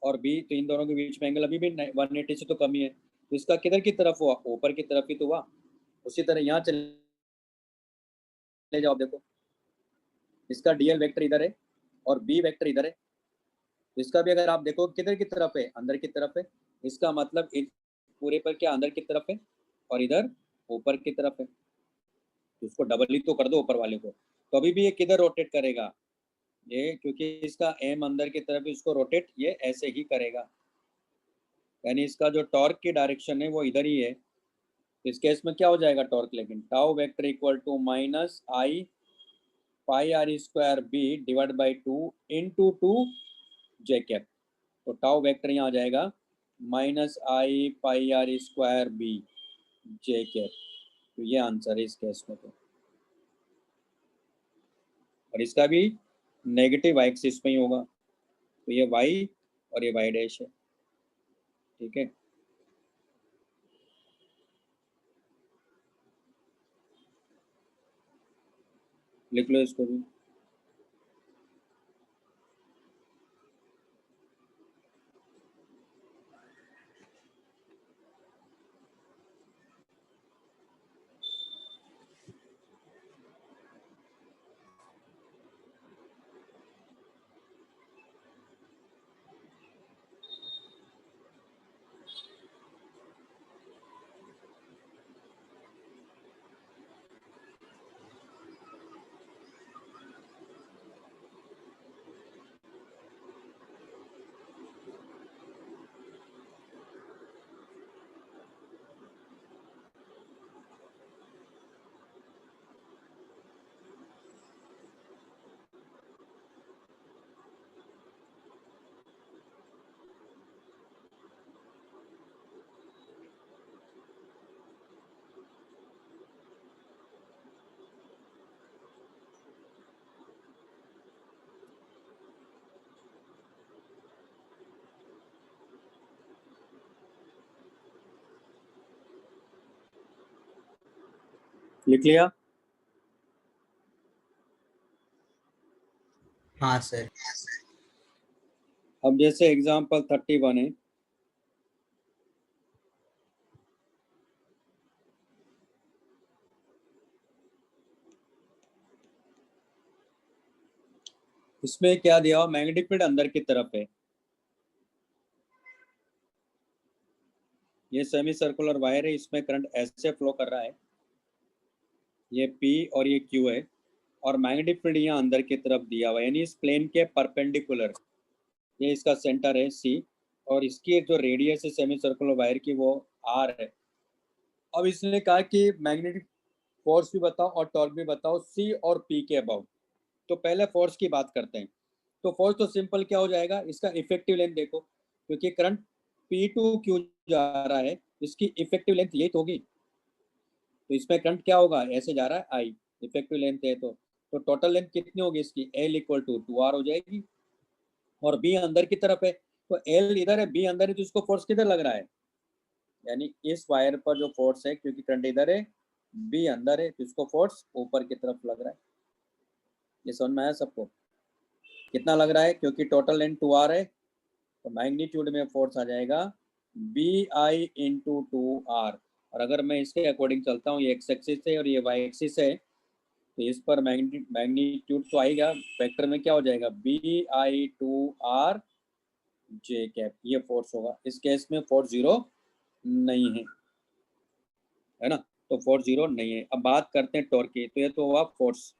और बी, तो इन दोनों के बीच में एंगल अभी भी 180 से तो कम ही है। तो इसका किधर की तरफ हुआ, ऊपर की तरफ ही तो हुआ। उसी तरह यहाँ चले ले जाओ, देखो इसका डीएल वेक्टर इधर है और बी वेक्टर इधर है, इसका भी अगर आप देखो किधर की तरफ है, अंदर की तरफ है, इसका मतलब इस पूरे पर क्या अंदर की तरफ है और इधर ऊपर की तरफ है, तो उसको डबल ही तो कर दो ऊपर वाले को, तो अभी भी ये किधर रोटेट करेगा, ये क्योंकि इसका एम अंदर की तरफ है, इसको रोटेट ये ऐसे ही करेगा, यानी इसका जो टॉर्क की डायरेक्शन है वो इधर ही है। इस केस में क्या हो जाएगा टॉर्क, लेकिन tau vector equal to minus I pi R square B divide by 2 into 2 J cap, तो टाउ वेक्टर यहाँ आ जाएगा minus I pi R square B J cap, तो ये आंसर है इस केस में। तो और इसका भी नेगेटिव वाई एक्सिस में ही होगा, तो ये वाई और ये वाई डैश है, ठीक है। लिख लो इसको भी। लिख लिया? हाँ सर। अब जैसे एग्जाम्पल 31 है, इसमें क्या दिया हुआ, मैग्नेटिक फील्ड अंदर की तरफ है, ये सेमी सर्कुलर वायर है, इसमें करंट ऐसे फ्लो कर रहा है, ये P और ये Q है, और मैग्नेटिक फील्ड यहाँ अंदर की तरफ दिया हुआ है, यानी इस प्लेन के परपेंडिकुलर, ये इसका सेंटर है C, और इसकी जो रेडियस है सेमी सर्कुलर वायर की वो R है। अब इसने कहा कि मैग्नेटिक फोर्स भी बताओ और टॉर्क भी बताओ C और P के अबाउट। तो पहले फोर्स की बात करते हैं। तो फोर्स तो सिंपल क्या हो जाएगा, इसका इफेक्टिव लेंथ देखो, क्योंकि करंट P टू Q जा रहा है, इसकी इफेक्टिव लेंथ यही तो होगी, तो इसमें करंट क्या होगा, ऐसे जा रहा है I, इफेक्टिव लेंथ है, तो टोटल लेंथ कितनी होगी इसकी, L इक्वल टू 2R हो जाएगी, और B अंदर की तरफ है, तो L इधर है, B अंदर है, तो इसको फोर्स किधर लग रहा है, यानी इस वायर पर जो फोर्स है, क्योंकि करंट इधर है, B अंदर है, तो इसको फोर्स ऊपर की तरफ लग रहा है। ये समझ में आया सबको, कितना लग रहा है, क्योंकि टोटल लेंथ 2R है, तो मैग्नीट्यूड में फोर्स आ जाएगा BI इंटू 2R, और अगर मैं इसके अकॉर्डिंग चलता हूँ, ये एक्स एक्सिस है और ये वाई एक्सिस है, तो इस पर मैग्नीट्यूड तो आएगा, वेक्टर में क्या हो जाएगा, BI 2R जे कैप, ये फोर्स होगा। इस केस में फोर्स जीरो नहीं है ना, तो फोर्स जीरो नहीं है। अब बात करते हैं टॉर्क की, तो ये तो हुआ फोर्स,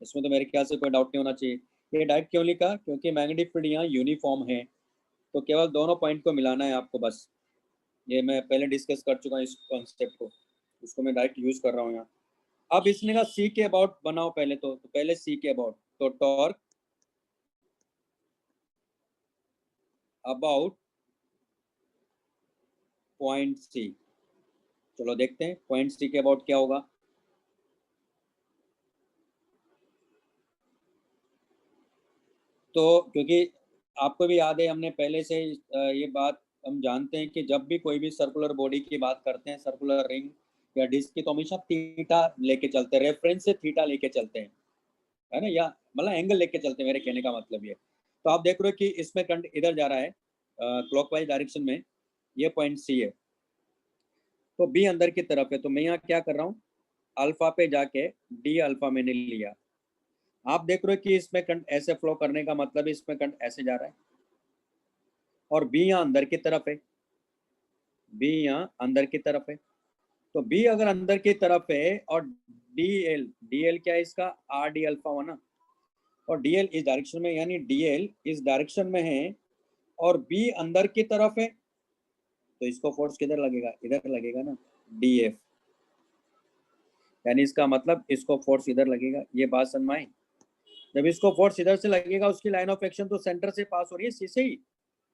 इसमें तो मेरे ख्याल से कोई डाउट नहीं होना चाहिए। ये डायरेक्ट क्यों लिखा, क्योंकि मैग्नेटिक फील्ड यहाँ यूनिफॉर्म है, तो केवल दोनों पॉइंट को मिलाना है आपको बस, ये मैं पहले डिस्कस कर चुका हूँ इस कॉन्सेप्ट को, उसको मैं डायरेक्ट यूज कर रहा हूँ यहाँ। अब इसने कहा सी के अबाउट बनाओ पहले, तो पहले सी के अबाउट, तो टॉर्क अबाउट पॉइंट सी, चलो देखते हैं पॉइंट सी के अबाउट क्या होगा। तो क्योंकि आपको भी याद है, हमने पहले से ये बात हम जानते हैं कि जब भी कोई भी सर्कुलर बॉडी की बात करते हैं, सर्कुलर रिंग या डिस्क की, तो हमेशा थीटा लेके चलते हैं, रेफरेंस से थीटा लेके चलते हैं, है ना, या मतलब एंगल लेके चलते हैं, मेरे कहने का मतलब ये। तो आप देख रहे हो कि इसमें करंट इधर जा रहा है क्लॉकवाइज डायरेक्शन में, ये पॉइंट सी है, तो बी अंदर की तरफ है, तो मैं यहाँ क्या कर रहा हूँ, अल्फा पे जाके डी अल्फा मैंने लिया। आप देख रहे हो कि इसमें करंट ऐसे फ्लो करने का मतलब इसमें करंट ऐसे जा रहा है और बी यहाँ अंदर की तरफ है, बी यहाँ अंदर की तरफ है। तो बी अगर अंदर की तरफ है और डी एल क्या है इसका, आर डी अल्फा हुआ ना, और डी एल इस डायरेक्शन में, यानी डी एल इस डायरेक्शन में है और बी अंदर की तरफ है, तो इसको फोर्स किधर लगेगा, इधर लगेगा ना, डी एफ। यानी इसका मतलब इसको फोर्स इधर लगेगा। ये बात समझ में आई? जब इसको फोर्स इधर से लगेगा, उसकी लाइन ऑफ एक्शन तो सेंटर से पास हो रही है, सी से ही।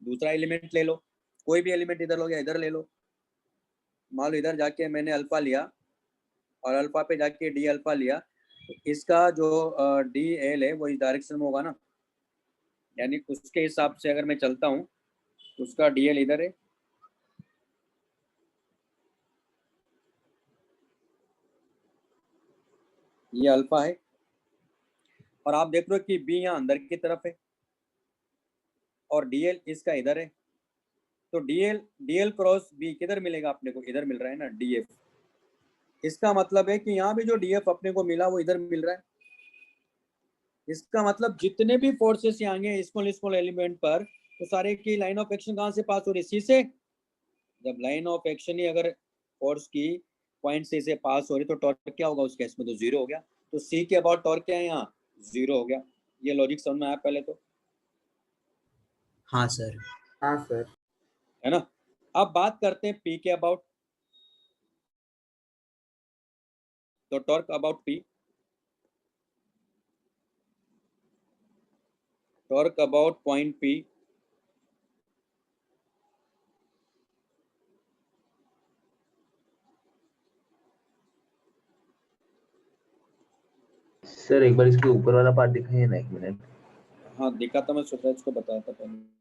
दूसरा एलिमेंट ले लो, कोई भी एलिमेंट इधर लो या इधर ले लो। मान लो इधर जाके मैंने अल्फा लिया और अल्फा पे जाके डी अल्फा लिया, तो इसका जो डी एल है वो इस डायरेक्शन में होगा ना, यानी उसके हिसाब से अगर मैं चलता हूँ उसका डी एल इधर है, ये अल्फा है, और आप देख रहे हो कि बी यहाँ अंदर की तरफ है और डी एल इसका इधर है। तो डी एल क्रॉस बी किधर मिलेगा अपने को, इधर मिल रहा है ना, डी एफ। इसका मतलब है कि यहाँ भी जो डी एफ अपने को मिला वो इधर मिल रहा है। इसका मतलब जितने भी फोर्सेस यहाँ आएंगे स्मॉल स्मॉल एलिमेंट पर, तो सारे की लाइन ऑफ एक्शन कहाँ से पास हो रही है, सी से। जब लाइन ऑफ एक्शन ही अगर फोर्स की पॉइंट सी से पास हो रही तो टॉर्क क्या होगा उस केस में, तो जीरो हो गया। तो सी के अबाउट टॉर्क क्या है यहाँ, जीरो हो गया। ये लॉजिक समझ में आया पहले तो? हाँ सर। हाँ सर। है ना। अब बात करते हैं पी के अबाउट। तो torque about P, torque about point P, sir एक बार इसके ऊपर वाला पार्ट दिखाइए ना, 1 मिनट। हाँ दिखा था, मैं सूरज को बताया था पहले।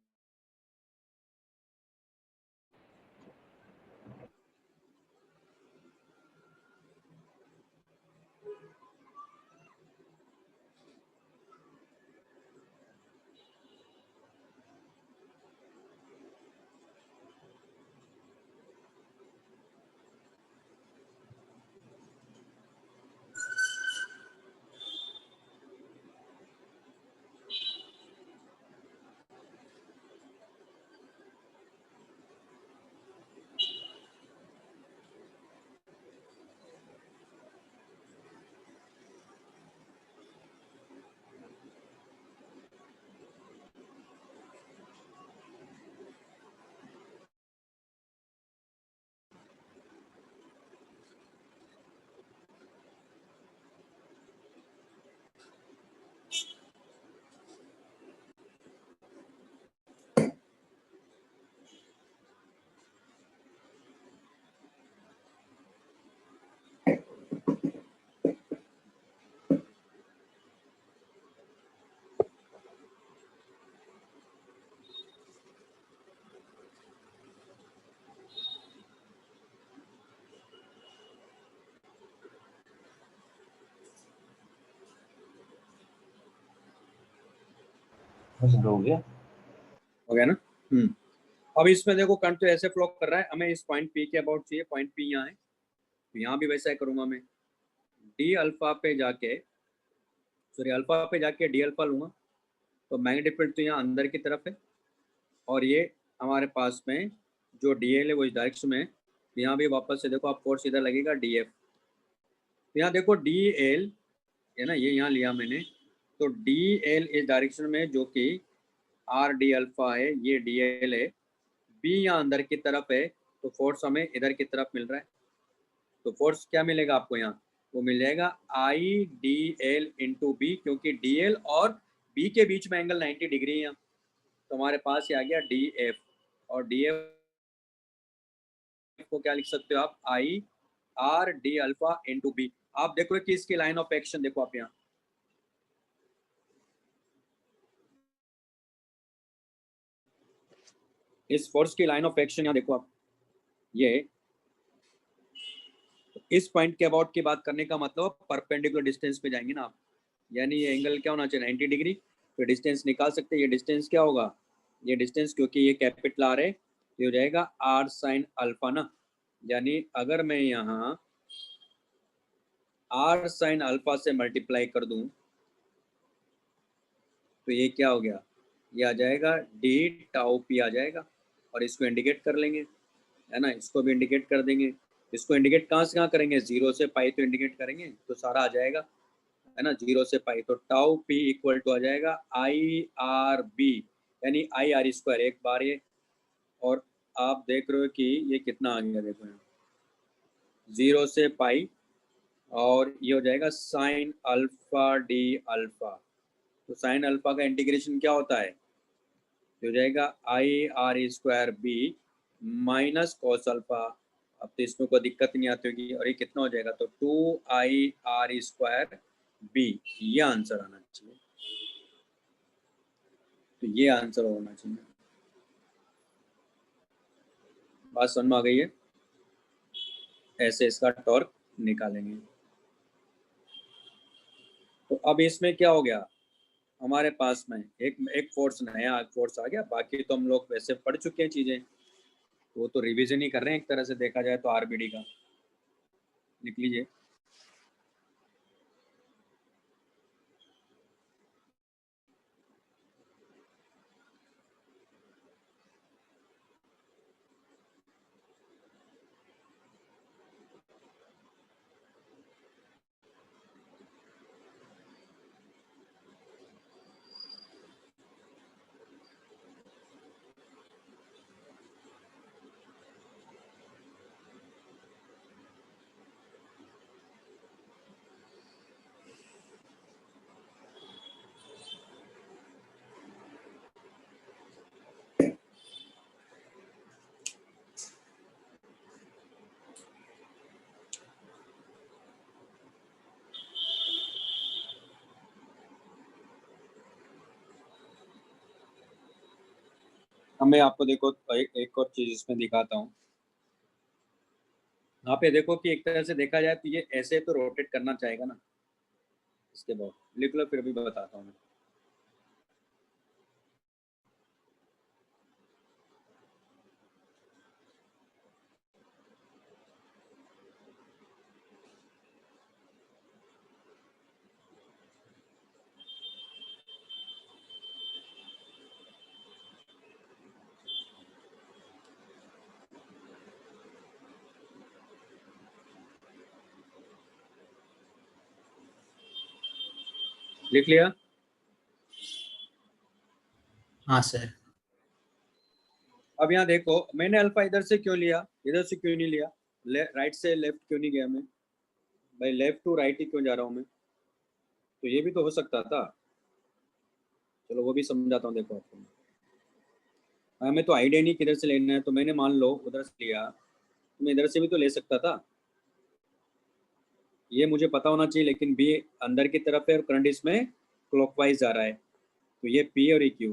हो गया। हो गया ना। अब इसमें देखो करंट तो ऐसे फ्लो कर रहा है, हमें इस पॉइंट पी के अबाउट चाहिए, पॉइंट पी यहाँ है, तो यहाँ भी वैसा ही करूंगा मैं। डी अल्फा पे जाके, सॉरी अल्फा पे जाके डी अल्फा लूंगा, तो मैग्नेटिक फील्ड तो यहाँ अंदर की तरफ है और ये हमारे पास में जो डी एल है वो इस डायरेक्शन में है। तो यहाँ भी वापस से देखो आप फोर्स इधर लगेगा डी एफ। तो यहाँ देखो डी एल है ना, ये यहाँ लिया मैंने, तो डी एल इस डायरेक्शन में जो कि आर डी अल्फा है, ये डी एल है, बी यहाँ अंदर की तरफ है, तो फोर्स हमें इधर की तरफ मिल रहा है। तो फोर्स क्या मिलेगा आपको यहाँ, वो मिल जाएगा I D L into B, क्योंकि डी एल और बी के बीच में एंगल 90 डिग्री है यहाँ। तो हमारे पास ये आ गया डी एफ, और डी एफ को क्या लिख सकते हो आप, I R D alpha into B. आप देखो कि इसकी लाइन ऑफ एक्शन देखो आप यहाँ, इस फोर्स की लाइन ऑफ एक्शन यहाँ देखो आप, ये इस पॉइंट के अबाउट की बात करने का मतलब परपेंडिकुलर डिस्टेंस पे जाएंगे ना आप, यानी ये एंगल क्या होना चाहिए, 90 डिग्री। तो डिस्टेंस निकाल सकते हैं, ये डिस्टेंस क्या होगा, ये डिस्टेंस क्योंकि ये कैपिटल आर है, ये हो जाएगा आर साइन अल्फा ना। यानी अगर मैं यहाँ r sin अल्फा से मल्टीप्लाई कर दूं तो ये क्या हो गया, ये आ जाएगा डी टाउ पी आ जाएगा, और इसको इंडिकेट कर लेंगे, है ना, इसको भी इंडिकेट कर देंगे। इसको इंडिकेट कहाँ से कहाँ करेंगे, 0 से पाई तो इंडिकेट करेंगे तो सारा आ जाएगा, है ना, 0 से पाई, तो टाउ पी इक्वल टू आ जाएगा आई आर बी, यानी आई आर स्क्वायर एक बार ये, और आप देख रहे हो कि ये कितना आ गया, देखो यहाँ 0 से पाई, और ये हो जाएगा साइन अल्फा डी अल्फा। तो साइन अल्फा का इंटीग्रेशन क्या होता है, तो हो जाएगा I R square B minus cos alpha. अब तो इसमें कोई दिक्कत नहीं आती होगी, और ये कितना हो जाएगा, तो 2 IR स्क्वायर बी, ये आंसर आना चाहिए, तो ये आंसर होना चाहिए। बात समझ में आ गई है, ऐसे इसका टॉर्क निकालेंगे। तो अब इसमें क्या हो गया, हमारे पास में एक फोर्स, नया फोर्स आ गया, बाकी तो हम लोग वैसे पढ़ चुके हैं चीजें, वो तो रिवीजन ही कर रहे हैं एक तरह से देखा जाए तो आरबीडी का। लिख लीजिए, अब मैं आपको देखो एक और चीज इसमें दिखाता हूँ। यहाँ पे देखो कि एक तरह से देखा जाए तो ये ऐसे तो रोटेट करना चाहेगा ना, इसके बाद लिख लो, फिर भी बताता हूँ मैं। लिख लिया? हाँ सर। अब यहाँ देखो, मैंने अल्फा इधर से क्यों लिया, इधर से क्यों नहीं लिया, राइट से लेफ्ट क्यों नहीं गया मैं, भाई लेफ्ट टू राइट ही क्यों जा रहा हूँ मैं, तो ये भी तो हो सकता था। चलो वो भी समझाता हूँ, देखो आपको। हमें तो आइडिया नहीं किधर से लेना है, तो मैंने मान लो उधर से लिया, तो मैं इधर से भी तो ले सकता था, ये मुझे पता होना चाहिए, लेकिन बी अंदर की तरफ है और करंट इसमें क्लॉकवाइज जा रहा है, तो ये पी और क्यू,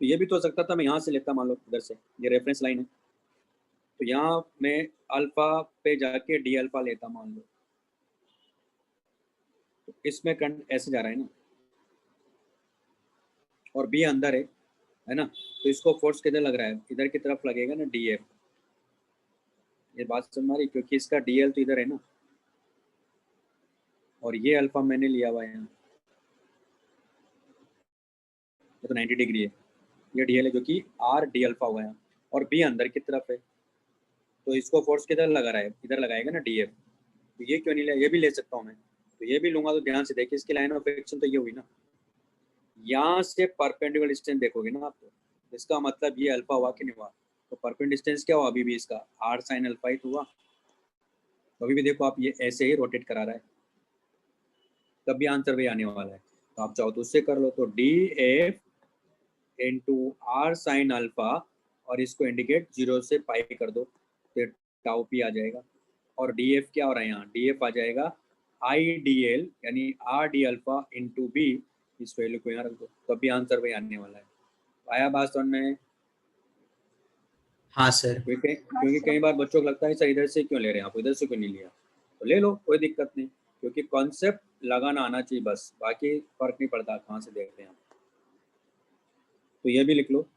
तो ये भी तो हो सकता था मैं यहाँ से लेता, मान लो इधर से, ये रेफरेंस लाइन है, तो यहाँ मैं अल्फा पे जाके डी अल्फा लेता मान लो, तो इसमें करंट ऐसे जा रहा है ना, और बी अंदर है ना, तो इसको फोर्स किधर लग रहा है, इधर की तरफ लगेगा ना, डी एफ। ये बात समझ आ रही, क्योंकि इसका डी एल तो इधर है ना, और ये अल्फा मैंने लिया हुआ है यहाँ, तो 90 डिग्री है, ये डी एल है जो कि आर डी अल्फा हुआ है, और बी अंदर की तरफ है, तो इसको फोर्स किधर लगा रहा है, इधर लगाएगा ना डी एफ, तो ये क्यों नहीं लिया, ये भी ले सकता हूँ मैं, तो ये भी लूंगा, तो ध्यान से देखिए इसकी लाइन ऑफ एक्शन तो ये हुई ना, यहाँ से परपेंडिकुलर डिस्टेंस देखोगे ना आप, तो इसका मतलब ये अल्फा हुआ कि नहीं हुआ, तो परपेंडिकुलर डिस्टेंस क्या हुआ अभी भी इसका, आर साइन अल्फा ही तो हुआ, तो अभी भी देखो आप ये ऐसे ही रोटेट करा रहा है, तब भी आंसर वही आने वाला है, तो आप चाहो तो उससे कर लो, तो D F into R sine alpha, और इसको इंडिकेट 0 से पाई कर दो, तो टाउ पी आ जाएगा, और डी एफ क्या हो रहा है यहाँ, डी एफ आ जाएगा आई डी एल, यानी R D alpha into B, इस वैल्यू को यहाँ रख दो, तब भी आंसर वही आने वाला है। आया बात समझ में? हाँ सर। क्योंकि कई बार बच्चों को लगता है सर इधर से क्यों ले रहे हैं आप, इधर से क्यों नहीं लिया, तो ले लो, कोई दिक्कत नहीं, क्योंकि कॉन्सेप्ट लगाना आना चाहिए बस, बाकी फर्क नहीं पड़ता कहाँ से देख रहे हैं आप। तो ये भी लिख लो,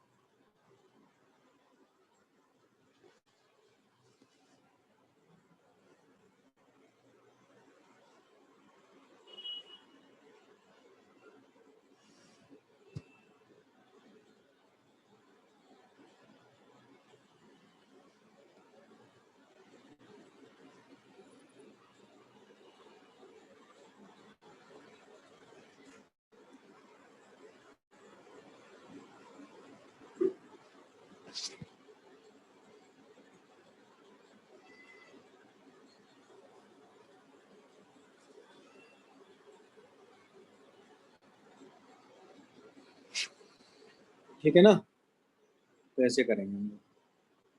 ठीक है ना। तो ऐसे करेंगे हम लोग।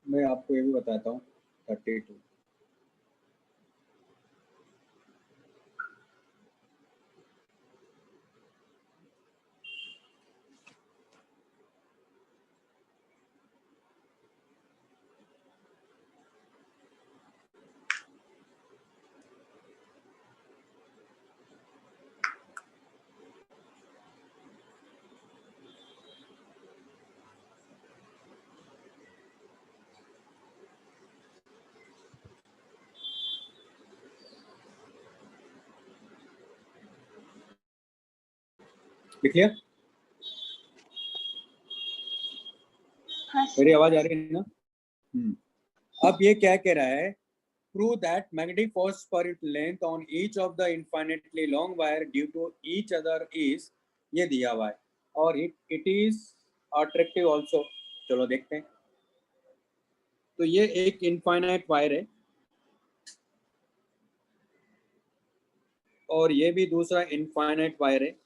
मैं आपको ये भी बताता हूँ 32। लिख लिया? हाँ मेरी सर। आवाज आ रही है ना? अब ये क्या कह रहा है, prove that magnetic force per length on each of the infinitely long wire due to each other is, ये दिया हुआ है, और it is attractive also। चलो देखते हैं। तो ये एक इनफाइनाइट वायर है और ये भी दूसरा इनफाइनाइट वायर है।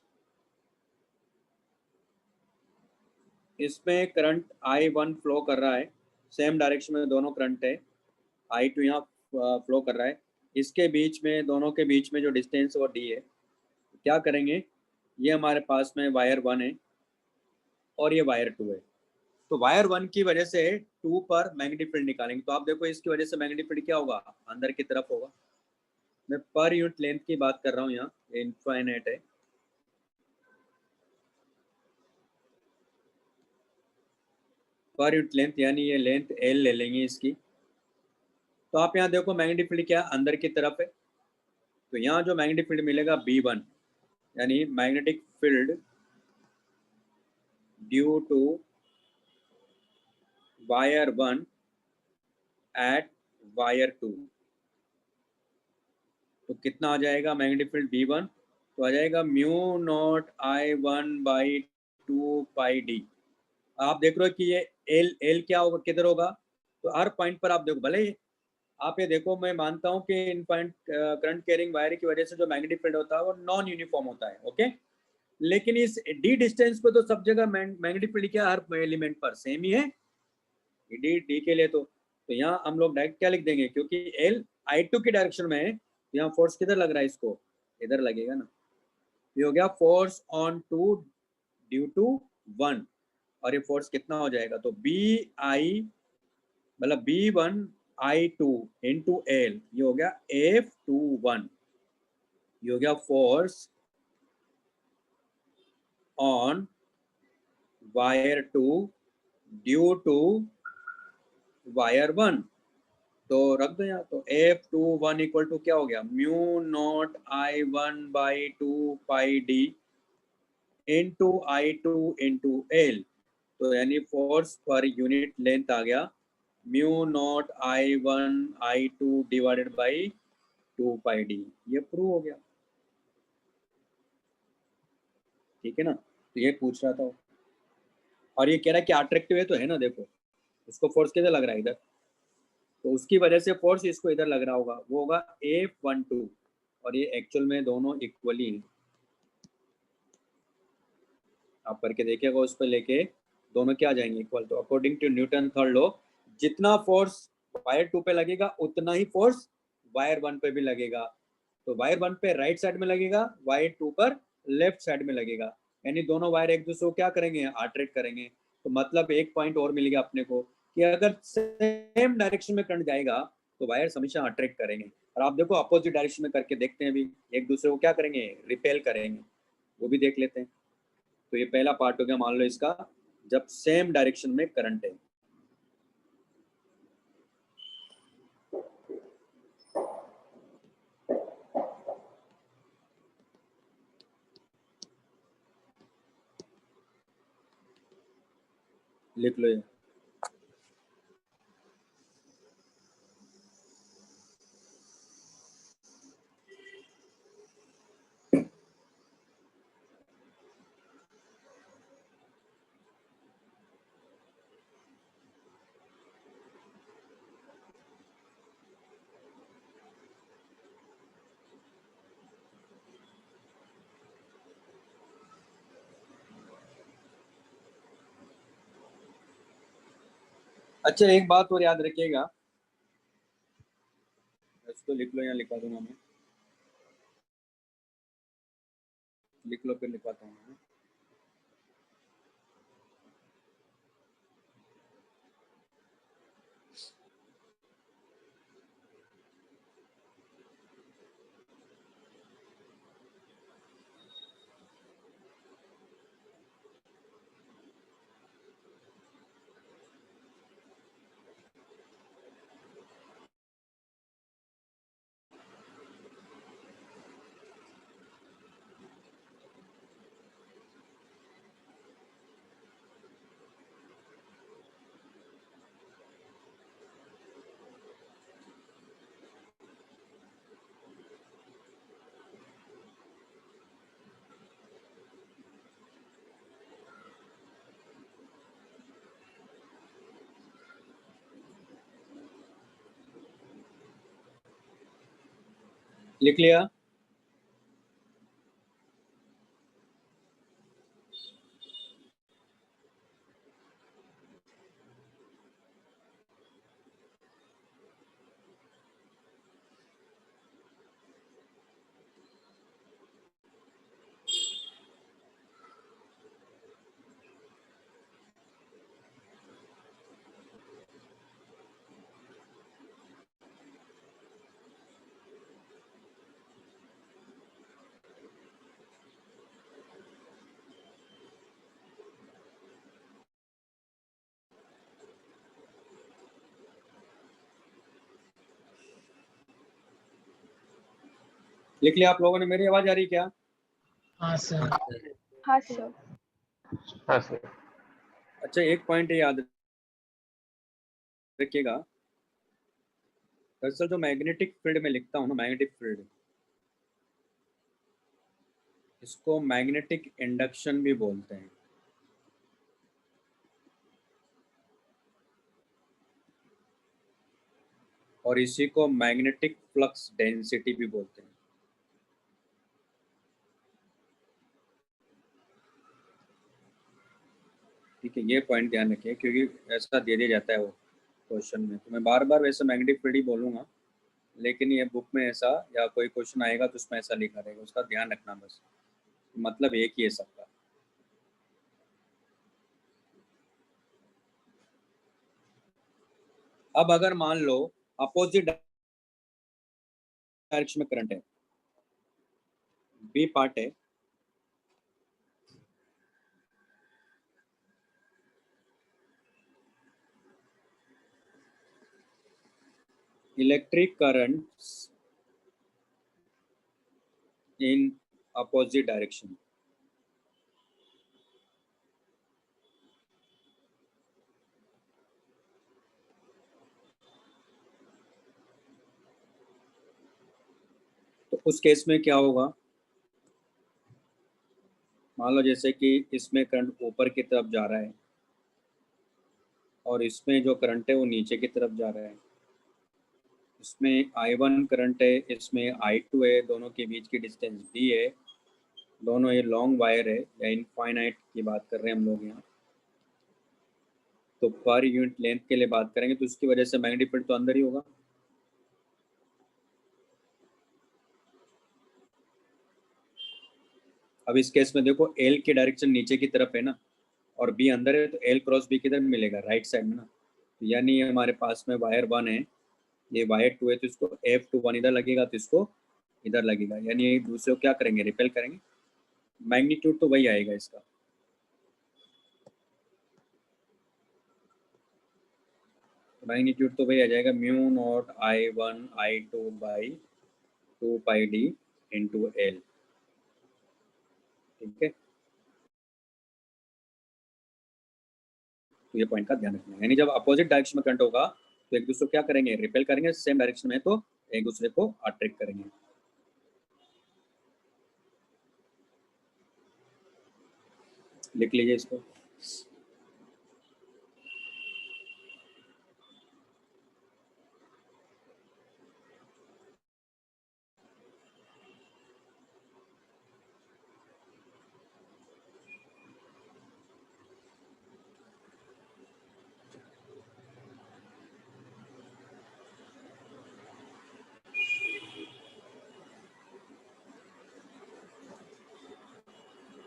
इसमें करंट I1 फ्लो कर रहा है, सेम डायरेक्शन में दोनों करंट है। I2 यहाँ फ्लो कर रहा है। इसके बीच में, दोनों के बीच में जो डिस्टेंस वो D है। क्या करेंगे, ये हमारे पास में वायर 1 है और ये वायर 2 है। तो वायर 1 की वजह से 2 पर मैग्नेटिक फील्ड निकालेंगे। तो आप देखो इसकी वजह से मैग्नेटिक फील्ड क्या होगा, अंदर की तरफ होगा। मैं पर यूनिट लेंथ की बात कर रहा हूँ, यहाँ इनफाइनाइट है। पर यूनिट लेंथ यानी ये लेंथ L ले लेंगे इसकी। तो आप यहाँ देखो मैग्नेटिक फील्ड क्या अंदर की तरफ है। तो यहाँ जो मैग्नेटिक फील्ड मिलेगा B1, यानी magnetic field due to wire 1 at wire 2। तो कितना आ जाएगा मैग्नेटिक फील्ड B1? तो आ जाएगा म्यू नॉट I1/2πd। आप देख रहे हो कि ये L क्या होगा, किधर होगा? तो हर पॉइंट पर आप देखो, भले ही आप ये देखो, मैं मानता हूँ कि इन पॉइंट करंट कैरिंग वायर की वजह से जो मैग्नेटिक फील्ड होता है वो नॉन यूनिफॉर्म होता है, ओके। लेकिन इस डी डिस्टेंस पे तो सब जगह मैग्नेटिक फील्ड क्या हर एलिमेंट पर सेम ही है, डी के लिए। तो यहाँ हम लोग डायरेक्ट क्या लिख देंगे, क्योंकि L I2 की डायरेक्शन में है, यहाँ फोर्स किधर लग रहा है, इसको इधर लगेगा ना। ये हो गया फोर्स ऑन 2 ड्यू टू 1, और ये फोर्स कितना हो जाएगा, तो BI मतलब B1I2 इंटू L, ये हो गया F21। ये हो गया force on wire 2 due to wire 1। तो रख दो यहाँ, तो F21 इक्वल टू क्या हो गया, mu naught I1/2πd into I2 into L। तो यानी फोर्स पर यूनिट लेंथ आ गया mu naught I1/I2 divided by 2πd। ये प्रूव हो गया, ठीक है ना। तो ये पूछ रहा था, और ये कह रहा है कि अट्रैक्टिव है, तो है ना। देखो उसको फोर्स किधर लग रहा है, इधर। तो उसकी वजह से फोर्स इसको इधर लग रहा होगा, वो होगा F12, और ये एक्चुअल में दोनों इक्वली हैं। आप करके देखिएगा, उस पर लेके दोनों क्या आ जाएंगे, इक्वल। तो according to Newton third law, जितना फोर्स वायर 2 पे लगेगा उतना ही फोर्स वायर 1 पे भी लगेगा। तो वायर 1 पे राइट साइड में लगेगा, वायर 2 पर लेफ्ट साइड में लगेगा। यानी दोनों वायर एक दूसरे को क्या करेंगे, अट्रैक्ट करेंगे। तो मतलब एक पॉइंट और मिल गया अपने को कि अगर सेम डायरेक्शन में करंट जाएगा तो वायर हमेशा अट्रैक्ट करेंगे। और आप देखो अपोजिट डायरेक्शन में करके देखते हैं, अभी एक दूसरे को क्या करेंगे, रिपेल करेंगे। वो भी देख लेते हैं। तो ये पहला पार्ट हो गया, मान लो इसका, जब सेम डायरेक्शन में करंट है। लिख लो ये। अच्छा एक बात और याद रखिएगा, इसको लिख लो, यहाँ लिखवा दूंगा मैं, लिख लो फिर लिखवाता हूँ मैं। लिख लिया? लिख लिया आप लोगों ने? मेरी आवाज आ रही क्या? हाँ सर। हाँ सर। हाँ सर। अच्छा एक पॉइंट याद रखिएगा, दरअसल जो मैग्नेटिक फील्ड में लिखता हूँ ना, मैग्नेटिक फील्ड, इसको मैग्नेटिक इंडक्शन भी बोलते हैं, और इसी को मैग्नेटिक फ्लक्स डेंसिटी भी बोलते हैं। ठीक है, ये पॉइंट ध्यान रखिए, क्योंकि ऐसा दे दिया जाता है वो क्वेश्चन में, तो मैं बार बार वैसे मैग्नेटिक फील्ड ही बोलूँगा, लेकिन ये बुक में ऐसा, या कोई क्वेश्चन आएगा तो उसमें ऐसा लिखा रहेगा, उसका ध्यान रखना बस, मतलब एक ही है सबका। अब अगर मान लो अपोजिट डायरेक्शन में करंट है, बी पार्ट है, electric currents in opposite direction. तो उस केस में क्या होगा, मान लो जैसे कि इसमें करंट ऊपर की तरफ जा रहा है और इसमें जो करंट है वो नीचे की तरफ जा रहा है, इसमें I1 करंट है, इसमें I2 है, दोनों के बीच की डिस्टेंस d है, दोनों ये लॉन्ग वायर है, या इनफाइनाइट की बात कर रहे हैं हम लोग यहाँ, तो पर यूनिट लेंथ के लिए बात करेंगे, तो उसकी वजह से मैग्नेटिक फील्ड तो अंदर ही होगा। अब इस केस में देखो, एल की डायरेक्शन नीचे की तरफ है ना, और बी अंदर है, तो एल क्रॉस बी किधर मिलेगा, राइट साइड में ना, तो यानी हमारे पास में वायर 1 है, ये वायर 2 है, तो इसको F21 इधर लगेगा, तो इसको इधर लगेगा, यानी एक दूसरे को क्या करेंगे, रिपेल करेंगे, मैग्नीट्यूड तो वही आएगा इसका। मैग्नीट्यूड तो वही आ जाएगा, mu naught I1 I2 by 2 pi d into L. ठीक है, तो ये पॉइंट का ध्यान रखना है, यानी जब अपोजिट डायरेक्शन में करंट होगा तो एक दूसरे को क्या करेंगे, रिपेल करेंगे, सेम डायरेक्शन में तो एक दूसरे को अट्रैक्ट करेंगे। लिख लीजिए इसको।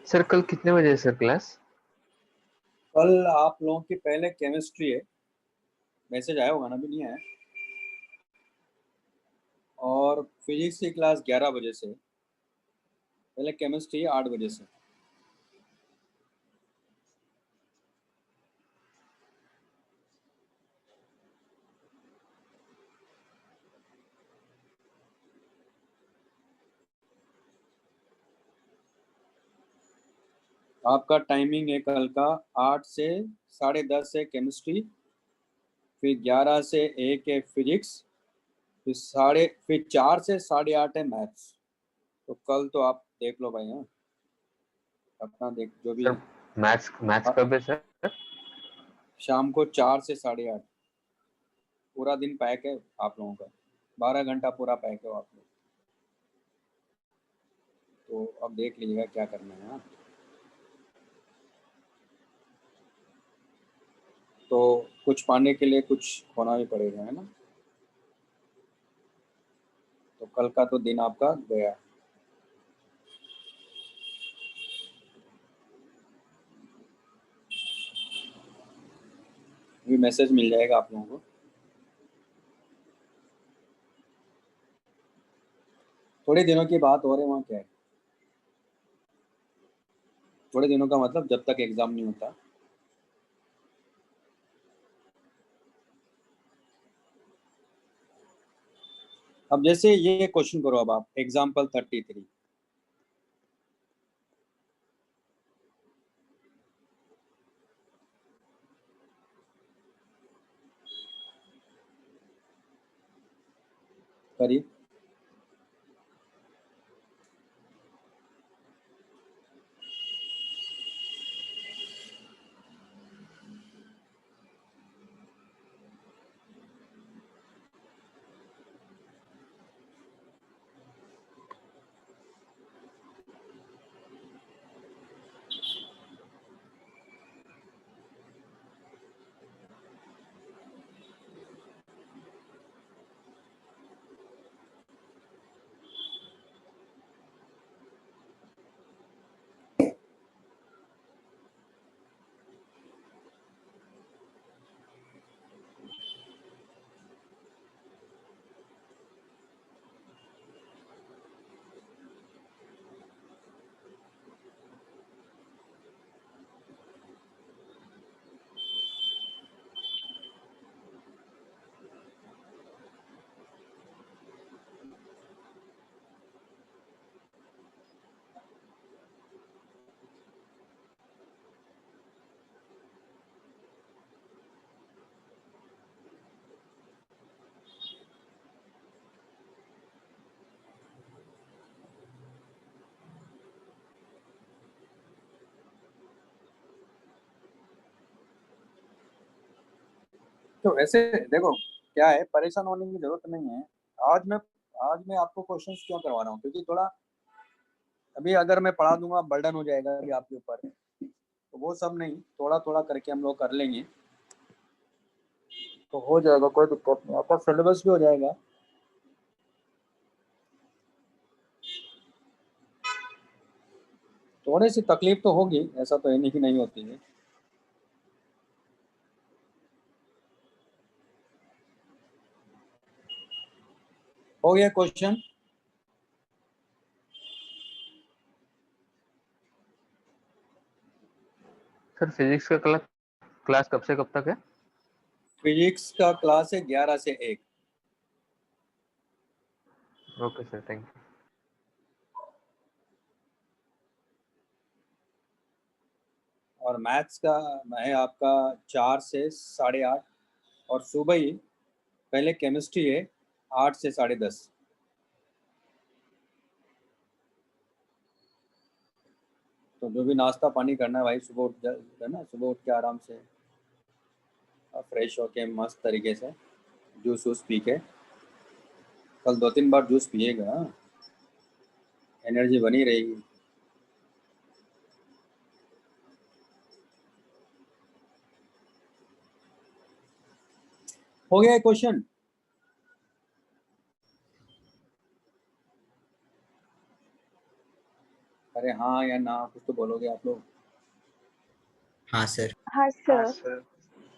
सर कल कितने बजे है सर क्लास? कल आप लोगों की पहले केमिस्ट्री है, मैसेज आया होगा ना, भी नहीं आया। और फिजिक्स की क्लास 11 बजे से, पहले केमिस्ट्री 8 बजे से। आपका टाइमिंग है कल का 8 से 10:30 है केमिस्ट्री, फिर 11 से 1 है फिजिक्स, फिर 4 से 8:30 है मैथ्स। तो कल तो आप देख लो भाई, हाँ अपना देख जो भी सर है। मैथ्स कब है सर? शाम को 4 से 8:30, पूरा दिन पैक है आप लोगों का, 12 घंटा पूरा पैक है आप लोग। तो अब देख लीजिएगा क्या करना है, हाँ। तो कुछ पाने के लिए कुछ होना भी पड़ेगा, है ना। तो कल का तो दिन आपका गया। भी मैसेज मिल जाएगा आप लोगों को। थोड़े दिनों की बात हो रही है, वहाँ क्या है, थोड़े दिनों का मतलब जब तक एग्जाम नहीं होता। अब जैसे ये क्वेश्चन करो, अब आप एग्जाम्पल 33। करिए। तो वैसे देखो, क्या है, परेशान होने की जरूरत नहीं है। आज मैं आपको क्वेश्चंस क्यों करवा रहा हूँ, क्योंकि थोड़ा अभी अगर मैं पढ़ा दूंगा बर्डन हो जाएगा अभी आपके ऊपर। तो वो सब नहीं, थोड़ा थोड़ा करके हम लोग कर लेंगे तो हो जाएगा, कोई दिक्कत नहीं, आपका सिलेबस भी हो जाएगा। थोड़ी सी तकलीफ तो होगी, ऐसा तो है नहीं कि नहीं होती है। हो गया क्वेश्चन। सर फिजिक्स का क्लास कब से कब तक है? फिजिक्स का क्लास है 11 से 1। Okay sir, thank you. और मैथ्स का है आपका 4 से 8:30। और सुबह ही पहले केमिस्ट्री है 8 से 10:30। तो जो भी नाश्ता पानी करना है भाई, सुबह उठ है ना, सुबह उठ के आराम से फ्रेश होके मस्त तरीके से जूस वूस पी के, कल 2-3 बार जूस पिएगा, एनर्जी बनी रहेगी। हो गया क्वेश्चन। अरे हाँ या ना कुछ तो बोलोगे आप लोग। हाँ सर। हाँ सर।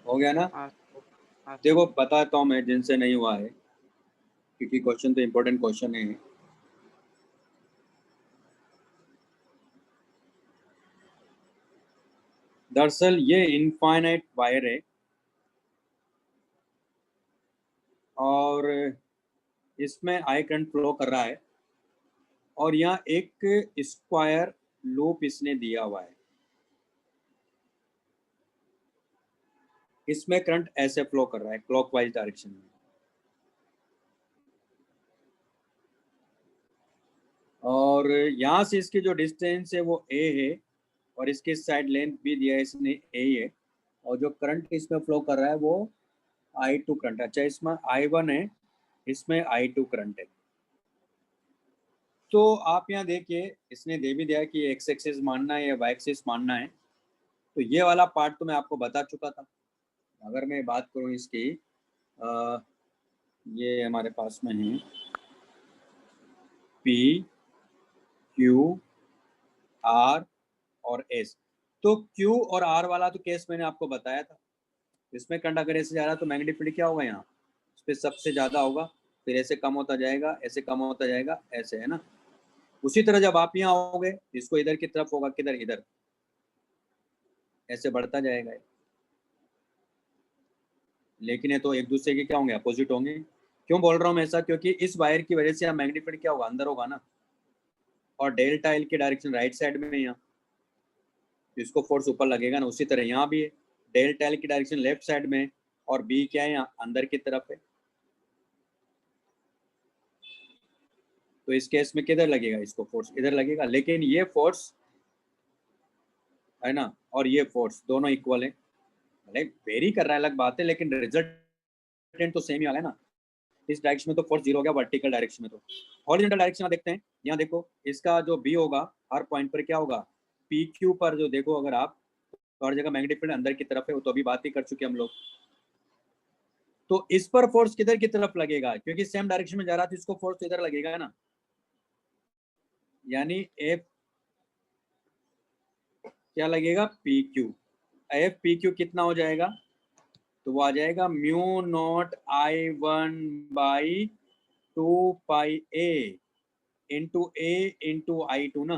हो गया ना? हाँ हाँ सर। देखो बताता हूँ मैं जिनसे नहीं हुआ है, क्योंकि क्वेश्चन तो इम्पोर्टेंट क्वेश्चन है। दरअसल ये इनफाइनाइट वायर है और इसमें आई करंट फ्लो कर रहा है और यहाँ एक स्क्वायर लूप इसने दिया हुआ है। इसमें करंट ऐसे फ्लो कर रहा है क्लॉकवाइज डायरेक्शन में, और यहाँ से इसकी जो डिस्टेंस है वो ए है और इसकी साइड लेंथ भी दिया है इसने ए है, और जो करंट इसमें फ्लो कर रहा है वो I2 करंट। अच्छा इसमें I1 है, इसमें I2 करंट है। तो आप यहाँ देखिए इसने दे भी दिया कि एक्स एक्सिस मानना है या वाई एक्सिस मानना है। तो ये वाला पार्ट तो मैं आपको बता चुका था। अगर मैं बात करूँ इसकी, ये हमारे पास में है P Q R और S। तो Q और R वाला तो केस मैंने आपको बताया था। इसमें करंट अगर ऐसे जा रहा है तो मैग्नेटिक फील्ड क्या होगा, यहाँ इस पर सबसे ज़्यादा होगा, फिर ऐसे कम होता जाएगा, ऐसे कम होता जाएगा, ऐसे, है ना। उसी तरह जब आप यहाँ आओगे इसको इधर की तरफ होगा, किधर, इधर, ऐसे बढ़ता जाएगा। लेकिन ये तो एक दूसरे के क्या होंगे, अपोजिट होंगे। क्यों बोल रहा हूँ मैं ऐसा, क्योंकि इस वायर की वजह से यहाँ मैग्नेटिक फील्ड क्या होगा, अंदर होगा ना, और डेल्टा एल की डायरेक्शन राइट साइड में है यहाँ, तो इसको फोर्स ऊपर लगेगा ना। उसी तरह यहाँ भी है, डेल्टा एल की डायरेक्शन लेफ्ट साइड में और बी क्या है, यहाँ अंदर की तरफ है। तो इस केस में किधर लगेगा, इसको फोर्स इधर लगेगा। लेकिन ये फोर्स है ना और ये फोर्स दोनों इक्वल है, भले वेरी कर रहा है अलग बात है, लेकिन रिजल्टेंट तो सेम ही आ गया ना। इस डायरेक्शन में तो फोर्स जीरो हो गया, वर्टिकल डायरेक्शन में तो। हॉरिजॉन्टल डायरेक्शन में देखते हैं, यहाँ देखो इसका जो बी होगा हर पॉइंट पर क्या होगा, पी क्यू पर जो देखो अगर आप, तो हर जगह मैग्नेटिक फील्ड अंदर की तरफ है, वो तो अभी बात ही कर चुके हम लोग। तो इस पर फोर्स किधर की तरफ लगेगा, क्योंकि सेम डायरेक्शन में जा रहा था, इसको फोर्स तो इधर लगेगा ना। यानी एफ क्या लगेगा, P Q. F P Q कितना हो जाएगा, तो वो आ जाएगा mu naught I1 by 2 pi A into I2 ना।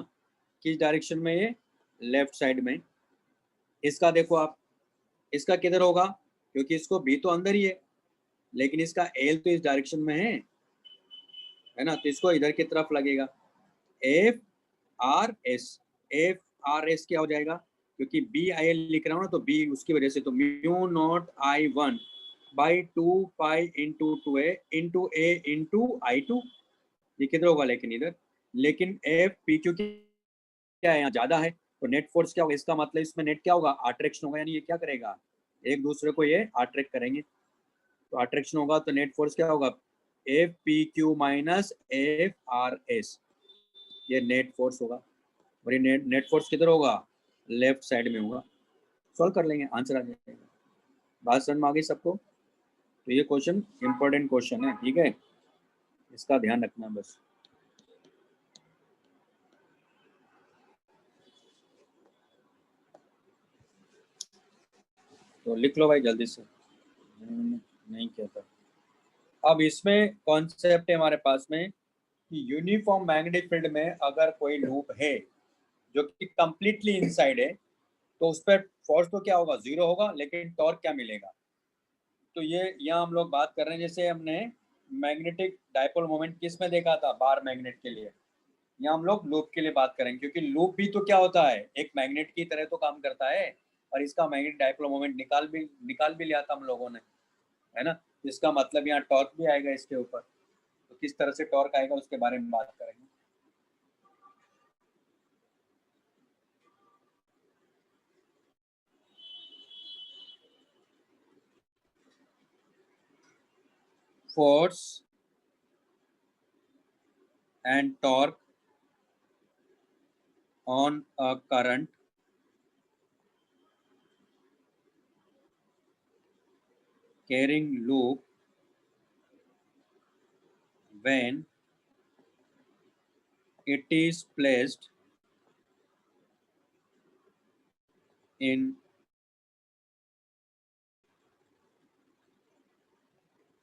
किस डायरेक्शन में, ये लेफ्ट साइड में। इसका देखो आप, इसका किधर होगा, क्योंकि इसको बी तो अंदर ही है, लेकिन इसका एल तो इस डायरेक्शन में है ना, तो इसको इधर की तरफ लगेगा। F R S, F R S क्या हो जाएगा, क्योंकि बी आई एल लिख रहा हूँ ना, तो बी उसकी वजह से, तो mu naught I1 by 2 pi into A into I2। ये किधर होगा, लेकिन इधर। लेकिन एफ पी क्यू क्या है, यहाँ ज्यादा है, तो नेट फोर्स क्या होगा, इसका मतलब इसमें नेट क्या होगा, अट्रैक्शन होगा। यानी ये क्या करेगा, एक दूसरे को ये अट्रैक्ट करेंगे, तो अट्रैक्शन होगा, तो नेट फोर्स क्या होगा, F P Q minus F R S, ये नेट फोर्स होगा। और ये नेट फोर्स किधर होगा, लेफ्ट साइड में होगा। सॉल्व कर लेंगे, आंसर आ जाएगा। बात समझ में आ गई सबको। तो ये क्वेश्चन इंपॉर्टेंट क्वेश्चन है, ठीक है, इसका ध्यान रखना बस। तो लिख लो भाई जल्दी से, नहीं किया था। अब इसमें कॉन्सेप्ट है हमारे पास में कि यूनिफॉर्म मैग्नेटिक फील्ड में अगर कोई लूप है जो कि कंप्लीटली इनसाइड है, तो उस पर फोर्स तो क्या होगा, जीरो होगा, लेकिन टॉर्क क्या मिलेगा। तो ये यहाँ हम लोग बात कर रहे हैं, जैसे हमने मैग्नेटिक डायपोल मोमेंट किस में देखा था, बार मैग्नेट के लिए। यहाँ हम लोग लूप के लिए बात करेंगे, क्योंकि लूप भी तो क्या होता है, एक मैग्नेट की तरह तो काम करता है, और इसका मैग्नेटिक डायपोल मोमेंट निकाल भी लिया था हम लोगों ने, है ना। इसका मतलब यहाँ टॉर्क भी आएगा इसके ऊपर, तो किस तरह से टॉर्क आएगा उसके बारे में बात करेंगे। Force and torque on a current carrying loop when it is placed in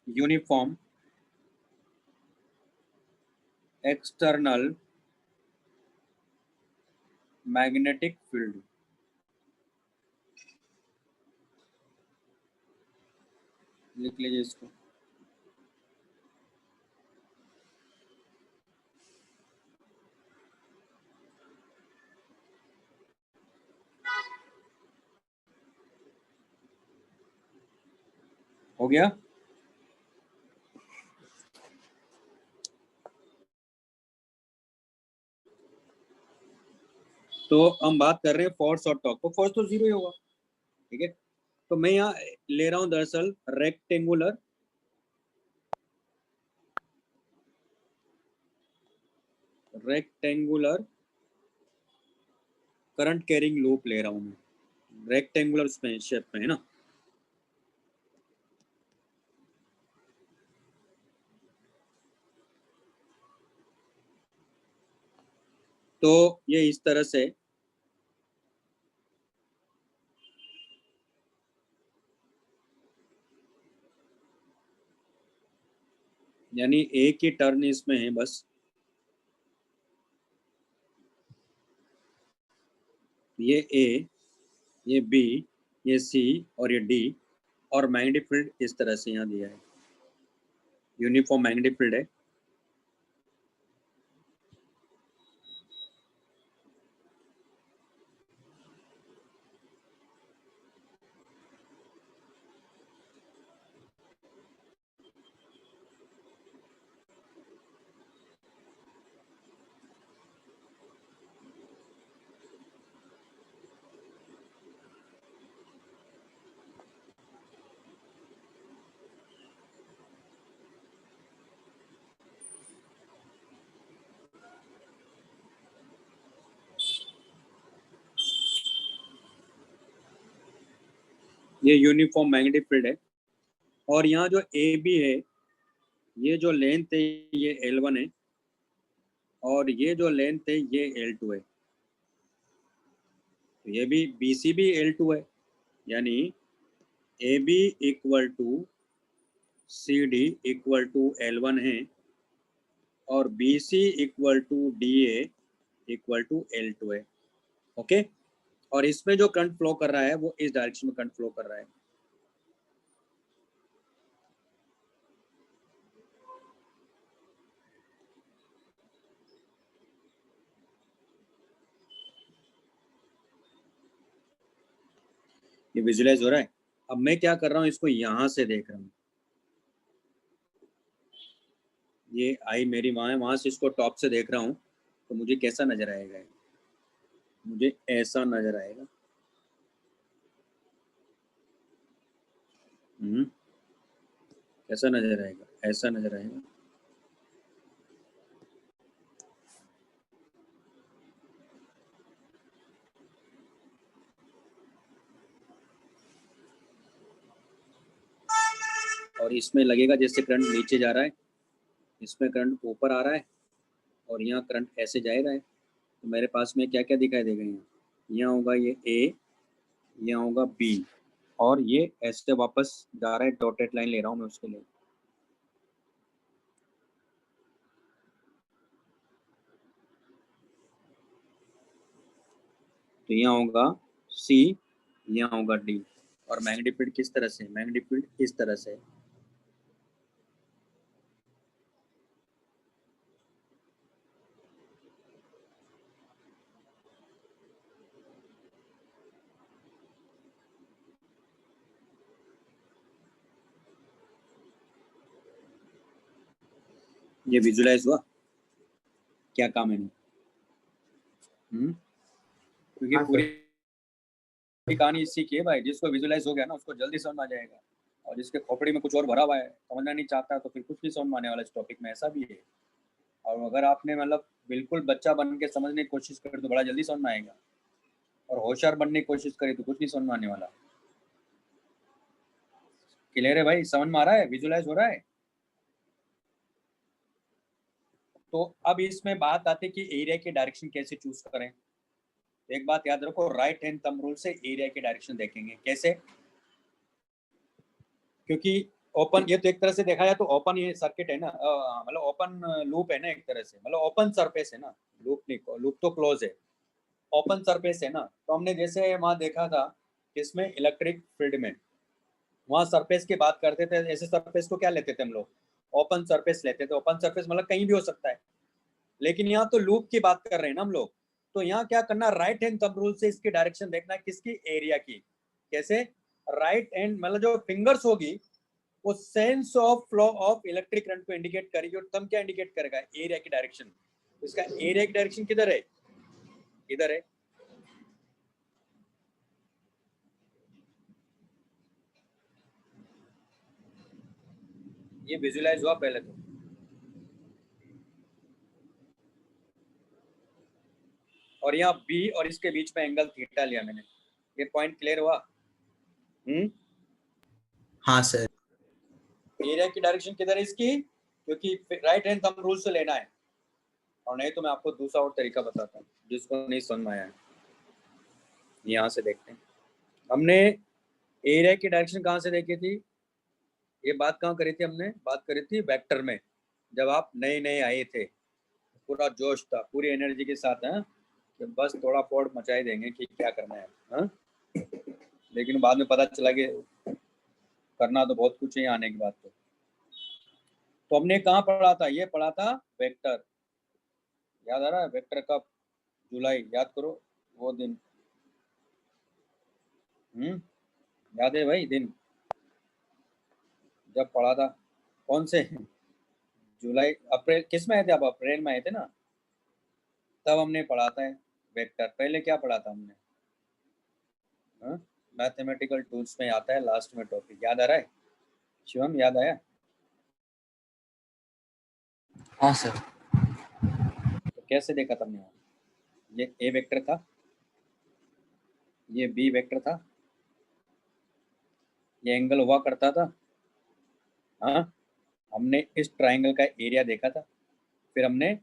uniform external magnetic field. लिख लीजिए इसको। हो गया? तो हम बात कर रहे हैं फोर्स और टॉर्क। तो फोर्स तो जीरो ही होगा, ठीक है। तो मैं यहाँ ले रहा हूं दरअसल रेक्टेंगुलर करंट कैरिंग लूप ले रहा हूं मैं, रेक्टेंगुलर शेप में, है ना। तो ये इस तरह से यानी एक ही टर्न इसमें है बस, ये ए, ये बी, ये सी और ये डी, और मैग्नेटिक फील्ड इस तरह से यहाँ दिया है, यूनिफॉर्म मैग्नेटिक फील्ड है। ये यूनिफॉर्म मैग्नेटिक फील्ड है। और यहाँ जो ए बी है, ये जो लेंथ है ये L1 है, और ये जो लेंथ है ये L2 है। तो ये भी BC भी L2 है, यानी AB equal to CD equal to L1 है, और BC equal to DA equal to L2 है। ओके, और इसमें जो करंट फ्लो कर रहा है वो इस डायरेक्शन में करंट फ्लो कर रहा है। ये विजुलाइज हो रहा है। अब मैं क्या कर रहा हूँ, इसको यहां से देख रहा हूँ, ये आई मेरी वहां है, वहां से इसको टॉप से देख रहा हूँ, तो मुझे कैसा नजर आएगा? मुझे ऐसा नजर आएगा। कैसा नजर आएगा? ऐसा नजर आएगा। और इसमें लगेगा जैसे करंट नीचे जा रहा है, इसमें करंट ऊपर आ रहा है, और यहाँ करंट ऐसे जाएगा। तो मेरे पास में क्या क्या दिखाई देगा? यहाँ होगा ये ए, यहाँ होगा बी, और ये ऐसे वापस जा रहा है। डॉटेड लाइन ले रहा हूँ मैं उसके लिए। तो यहाँ होगा सी, यहाँ होगा डी, और मैग्नेटिक फील्ड किस तरह से? मैग्नेटिक फील्ड इस तरह से। ये विजुलाइज हुआ? क्या काम है? क्योंकि पूरी कहानी इसी की है भाई। जिसको विजुलाइज हो गया ना, उसको जल्दी समझ आ जाएगा, और जिसके खोपड़ी में कुछ और भरा हुआ है, समझना नहीं चाहता, तो फिर कुछ नहीं समझ में आने वाला इस टॉपिक में। ऐसा भी है। और अगर आपने मतलब बिल्कुल बच्चा बन के समझने की कोशिश करे तो बड़ा जल्दी समझ में आएगा, और होशियार बनने की कोशिश करे तो कुछ नहीं समझ में आने वाला। क्लियर है भाई? समझ में आ रहा है? विजुलाइज हो रहा है? तो अब इसमें बात आती है कि एरिया की डायरेक्शन कैसे चूज करें। एक बात याद रखो, राइट हैंड थंब रूल से एरिया की डायरेक्शन देखेंगे। कैसे? क्योंकि ओपन, ये तो एक तरह से देखा जाए तो ओपन ये सर्किट है ना, मतलब ओपन लूप है ना, एक तरह से मतलब ओपन सरफेस है ना, लूप नहीं, लूप तो क्लोज है, ओपन सरफेस है ना। तो हमने जैसे वहाँ देखा था किसमें, इलेक्ट्रिक फील्ड में, वहाँ सरफेस की बात करते थे, ऐसे सरफेस को क्या लेते थे हम लोग, ओपन सरफेस लेते थे। ओपन सरफेस मतलब कहीं भी हो सकता है, लेकिन यहाँ तो लूप की बात कर रहे हैं ना हम लोग। तो यहाँ क्या करना, राइट हैंड थंब रूल से इसकी डायरेक्शन देखना है, किसकी, एरिया की। कैसे? राइट हैंड मतलब जो फिंगर्स होगी वो sense of flow of electric current को इंडिकेट करेगी, और थंब क्या इंडिकेट करेगा, एरिया की डायरेक्शन। इसका एरिया की डायरेक्शन किधर है, इधर है। ये विजुअलाइज हुआ पहले तो। और यहाँ बी और इसके बीच में एंगल थीटा लिया मैंने। ये पॉइंट क्लियर हुआ? हाँ सर। एरिया की डायरेक्शन किधर है इसकी, क्योंकि राइट हैंड थंब रूल से लेना है। और नहीं तो मैं आपको दूसरा और तरीका बताता हूँ जिसको नहीं समझ में आया है। यहाँ से देखते हैं, हमने एरिया की डायरेक्शन कहाँ से देखी थी, ये बात कहाँ करी थी हमने, बात करी थी वेक्टर में। जब आप नए नए आए थे, पूरा जोश था, पूरी एनर्जी के साथ है कि बस थोड़ा फोड़ मचाई देंगे कि क्या करना है, हाँ? लेकिन बाद में पता चला कि करना तो बहुत कुछ है आने के बाद। तो हमने कहाँ पढ़ा था, ये पढ़ा था वेक्टर, याद आ रहा है? वेक्टर कब, जुलाई, याद करो वो दिन। याद है भाई दिन जब पढ़ा था? कौन से जुलाई, अप्रैल, किस में आए थे आप, अप्रैल में आए थे ना, तब हमने पढ़ा था वेक्टर। पहले क्या पढ़ा था हमने, मैथमेटिकल टूल्स में आता है लास्ट में टॉपिक, याद आ रहा है शिवम, याद आया? हाँ सर। तो कैसे देखा था हमने, ये ए वेक्टर था, ये बी वेक्टर था, ये एंगल हुआ करता था, हाँ। हमने इस ट्राइंगल का एरिया देखा था, फिर हमने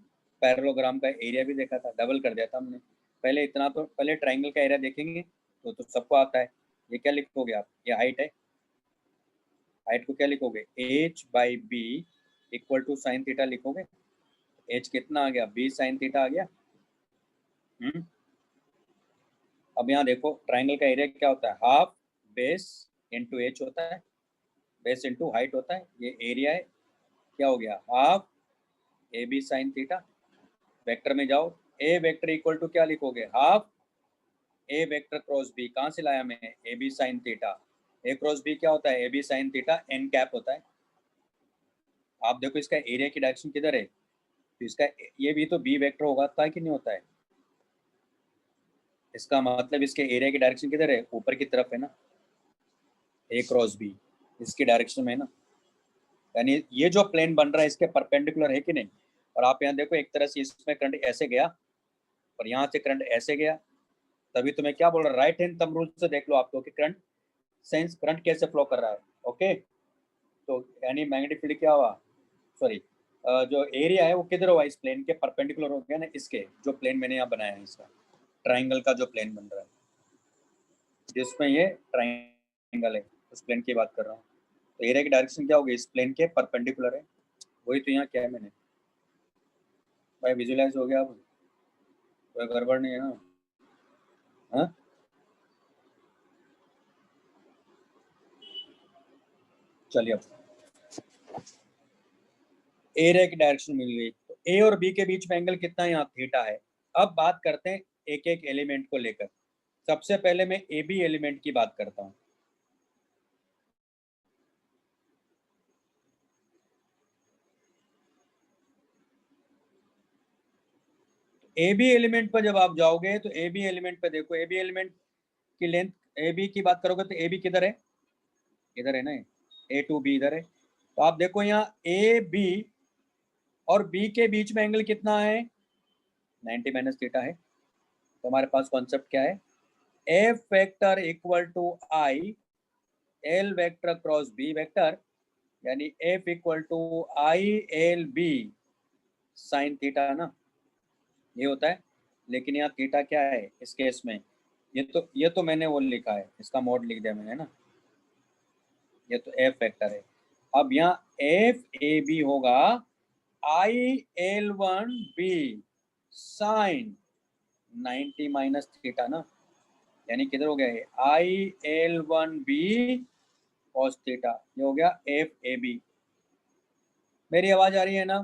पैरेललोग्राम का एरिया भी देखा था, डबल कर दिया था हमने। पहले इतना तो, पहले ट्राइंगल का एरिया देखेंगे तो सबको आता है। ये क्या लिखोगे आप, ये हाइट है, हाइट को क्या लिखोगे, h by B equal to sine theta लिखोगे। h कितना आ गया, b साइन थीटा आ गया। अब यहाँ देखो ट्राइंगल का एरिया क्या होता है, हाफ बेस इंटू एच होता है, बेस इंटू हाइट होता है। ये एरिया है, क्या हो गया, half A B sine theta. Vector में जाओ, ए वेक्टर इक्वल टू क्या लिखोगे, half A vector cross B, कहाँ से लाया मैं, A B sine theta. A cross B क्या होता है, A B sine theta N cap होता है। आप देखो इसका एरिया की डायरेक्शन किधर है, तो इसका ये भी तो बी वेक्टर होगा था कि नहीं होता है, इसका मतलब इसके एरिया की डायरेक्शन किधर है, ऊपर की तरफ है ना, ए क्रॉस बी इसकी डायरेक्शन में है ना, यानी ये जो प्लेन बन रहा है इसके परपेंडिकुलर है कि नहीं। और आप यहाँ देखो एक तरह से इसमें करंट ऐसे गया और यहाँ से करंट ऐसे गया, तभी तो मैं क्या बोल रहा हूँ, राइट हैंड थंब रूल से देख लो आप लोग कि करंट सेंस, करंट कैसे फ्लो कर रहा है। ओके, तो यानी मैग्नेटिक फील्ड क्या हुआ, सॉरी जो एरिया है वो किधर हुआ, इस प्लेन के परपेंडिकुलर हो गया ना, इसके जो प्लेन मैंने यहाँ बनाया है, इसका ट्राइंगल का जो प्लेन बन रहा है जिसमें ये ट्राइंगल है, उस प्लेन की बात कर रहा हूँ। तो एरिया की डायरेक्शन क्या होगी, इस प्लेन के परपेंडिकुलर है, वही तो यहाँ क्या है मैंने भाई, विजुअलाइज हो गया, अब कोई गड़बड़ नहीं है ना, हाँ? चलिए अब एरिया की डायरेक्शन मिल गई, तो ए और बी के बीच में एंगल कितना है, यहाँ थीटा है। अब बात करते हैं एक एक एलिमेंट को लेकर। सबसे पहले मैं ए बी एलिमेंट की बात करता हूँ। ए बी एलिमेंट पर जब आप जाओगे तो ए बी एलिमेंट पे देखो, ए बी एलिमेंट की लेंथ, ए बी की बात करोगे तो ए बी किधर है, इधर है ना, ए टू बी इधर है। तो आप देखो यहाँ ए बी और बी के बीच में एंगल कितना है, 90 माइनस थीटा है। तो हमारे पास कॉन्सेप्ट क्या है, F vector equal to I L vector cross B vector, यानी F equal to I L B sine theta ना, ये होता है। लेकिन यहाँ थीटा क्या है इस केस में, ये तो मैंने वो लिखा है, इसका मोड लिख दिया मैंने ना, ये तो एफ वेक्टर है। अब यहाँ एफ ए बी होगा IL1B साइन 90 माइनस थीटा ना, यानी किधर हो गया है IL1B कॉस थीटा, ये हो गया एफ ए बी। मेरी आवाज आ रही है ना?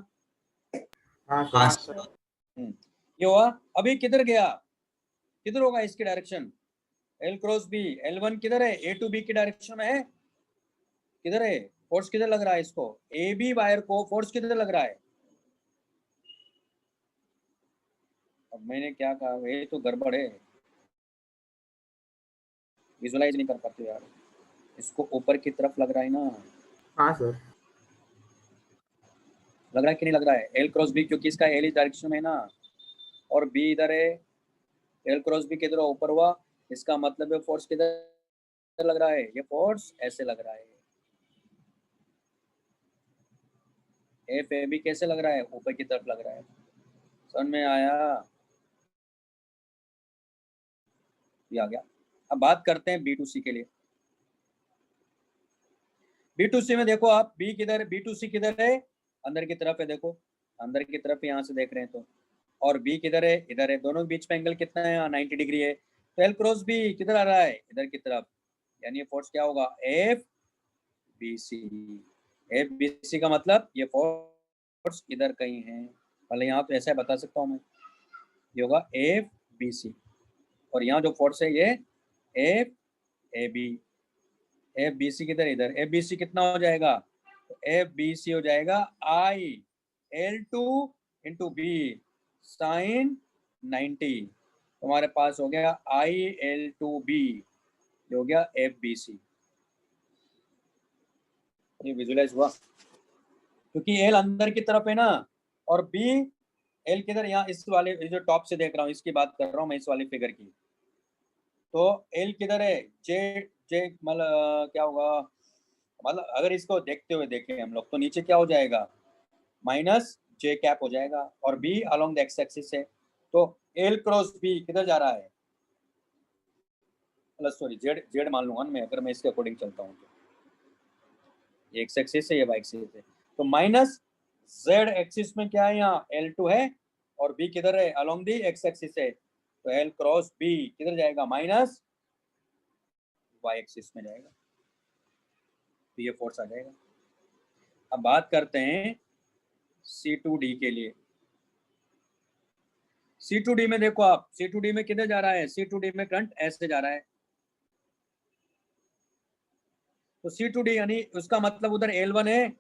हाँ हाँ सर। सर। ये हुआ। अभी किधर गया, किधर होगा इसकी direction, L cross B, L1 किधर है, A टू B की डायरेक्शन में है, किधर है, फोर्स किधर लग रहा है इसको, ए बी वायर को फोर्स किधर लग रहा है। अब मैंने क्या कहा, ये तो गड़बड़ है, विजुलाइज नहीं कर पाते यार, इसको ऊपर की तरफ लग रहा है ना, हाँ सर। लग रहा है कि नहीं लग रहा है, एल क्रॉस बी, क्योंकि इसका एल इस डायरेक्शन में है ना, और बी इधर है, एल क्रॉस बी किधर ऊपर हुआ, इसका मतलब है फोर्स किधर लग रहा है, ये फोर्स ऐसे लग रहा है, एफ ए बी कैसे लग रहा है, ऊपर की तरफ लग रहा है। समझ में आया, ये आ गया। अब बात करते हैं बी टू सी के लिए। बी टू सी में देखो आप, बी किधर, बी टू सी किधर है, अंदर की तरफ है, देखो अंदर की तरफ यहाँ से देख रहे हैं तो, और बी किधर है, इधर है, दोनों के बीच में एंगल कितना है, 90 डिग्री है, तो एल क्रॉस बी किधर आ रहा है, इधर की तरफ, यानी ये फोर्स क्या होगा, F B C. F B C का मतलब ये फोर्स इधर कहीं है, भले यहाँ तो ऐसा बता सकता हूँ मैं, ये होगा एफ बी सी, और यहाँ जो फोर्स है ये F A B, F B C किधर, इधर, एफ बी सी कितना हो जाएगा, तो एफ बी सी हो जाएगा IL2 इंटू बी साइन 90, तुम्हारे पास हो गया IL2B, ये हो गया एफ बी सी। ये विजुलाइज हुआ, क्योंकि एल अंदर की तरफ है ना, और बी, एल किधर, यहाँ इस वाले जो टॉप से देख रहा हूँ इसकी बात कर रहा हूँ मैं, इस वाली फिगर की, तो एल किधर है, जे, जे मतलब क्या होगा, मतलब अगर इसको देखते हुए देखें हम लोग तो नीचे क्या हो जाएगा, माइनस जे कैप हो जाएगा, और B along the X axis है, तो एल क्रॉस बी किधर जा रहा है, प्लस सॉरी जेड, जेड मान लूंगा मैं, अगर मैं इसके अकॉर्डिंग चलता हूँ तो ये एक्स एक्सिस है, ये वाई एक्सिस है, तो माइनस जेड एक्सिस में क्या है, यहाँ L2 है, और बी किधर है, अलोंग दी एक्स एक्सिस है, तो एल क्रॉस बी किधर जाएगा, माइनस वाई एक्सिस में जाएगा, तो ये फोर्स आ जाएगा। अब बात करते हैं C2D के लिए। C2D में देखो आप, C2D में किधर जा रहा है, C2D में करंट ऐसे जा रहा है, तो C2D यानी उसका मतलब उधर L1 है,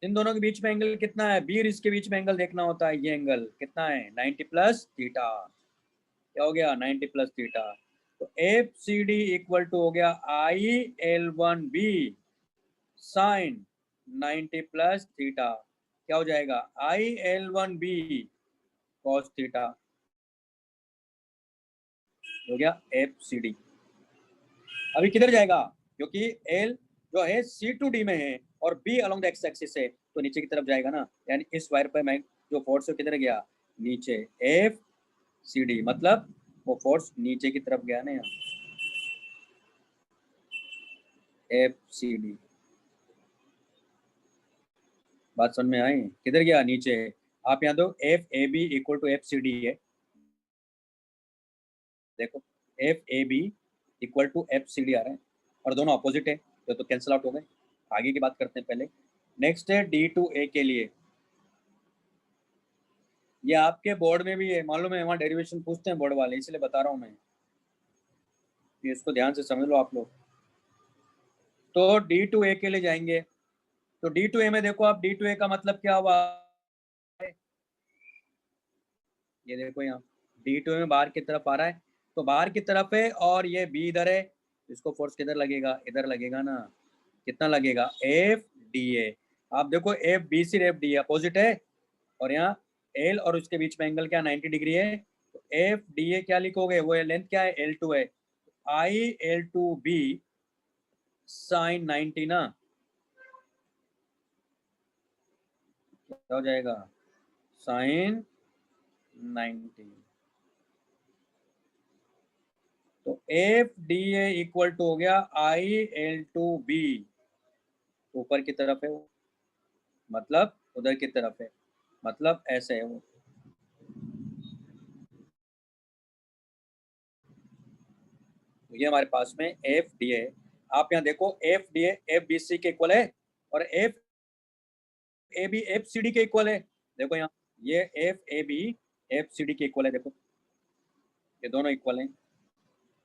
इन दोनों के बीच में एंगल कितना है, बी और इसके बीच में एंगल देखना होता है, ये एंगल कितना है, 90 प्लस थीटा, क्या हो गया 90 प्लस थीटा, तो F C D equal to हो गया IL1B साइन 90 प्लस थीटा, क्या हो जाएगा IL1B कॉस थीटा, हो गया एफ सी डी। अभी किधर जाएगा, क्योंकि एल जो है C2D में है और B along the X axis है, तो नीचे की तरफ जाएगा ना, यानी इस वायर पर मैं जो फोर्स है किधर गया, नीचे, एफ सी डी मतलब वो फोर्स नीचे की तरफ गया ना, यहाँ एफ सी डी, बात समझ में आई, किधर गया, नीचे। आप यहाँ दो F A B equal to F C D है, देखो F A B equal to F C D आ रहा है, और दोनों अपोजिट है, तो कैंसिल आउट हो गए। आगे की बात करते हैं पहले। नेक्स्ट है D2A के लिए, ये आपके बोर्ड में भी है, मालूम है, वहाँ डेरिवेशन पूछते हैं बोर्ड वाले, इसलिए बता रहा हूँ मैं, ये इसको ध्यान से समझ लो आप लोग। तो D2A के लिए जाएंगे, तो D2A में देखो आप, D2A का मतलब क्या हुआ, ये देखो यहाँ D2A में बाहर की तरफ आ रहा है, तो बाहर की तरफ है, और ये B इधर है, इसको फोर्स किधर लगेगा, इधर लगेगा ना, कितना लगेगा, FDA। आप देखो FBC और FDA अपोजिट है, और यहाँ L और उसके बीच में एंगल क्या 90 डिग्री है, तो FDA क्या लिखोगे, वो लेंथ क्या है, L2 है, IL2B साइन 90 ना, क्या हो जाएगा, साइन 90, तो F D A equal to हो गया आई एल टू बी, ऊपर की तरफ है वो, मतलब उधर की तरफ है, मतलब ऐसे है वो। तो ये हमारे पास में एफ डी ए, आप यहाँ देखो F D F B C के इक्वल है और F A B F C D के इक्वल है। देखो यहाँ ये F A B F C D के इक्वल है, देखो ये दोनों इक्वल हैं,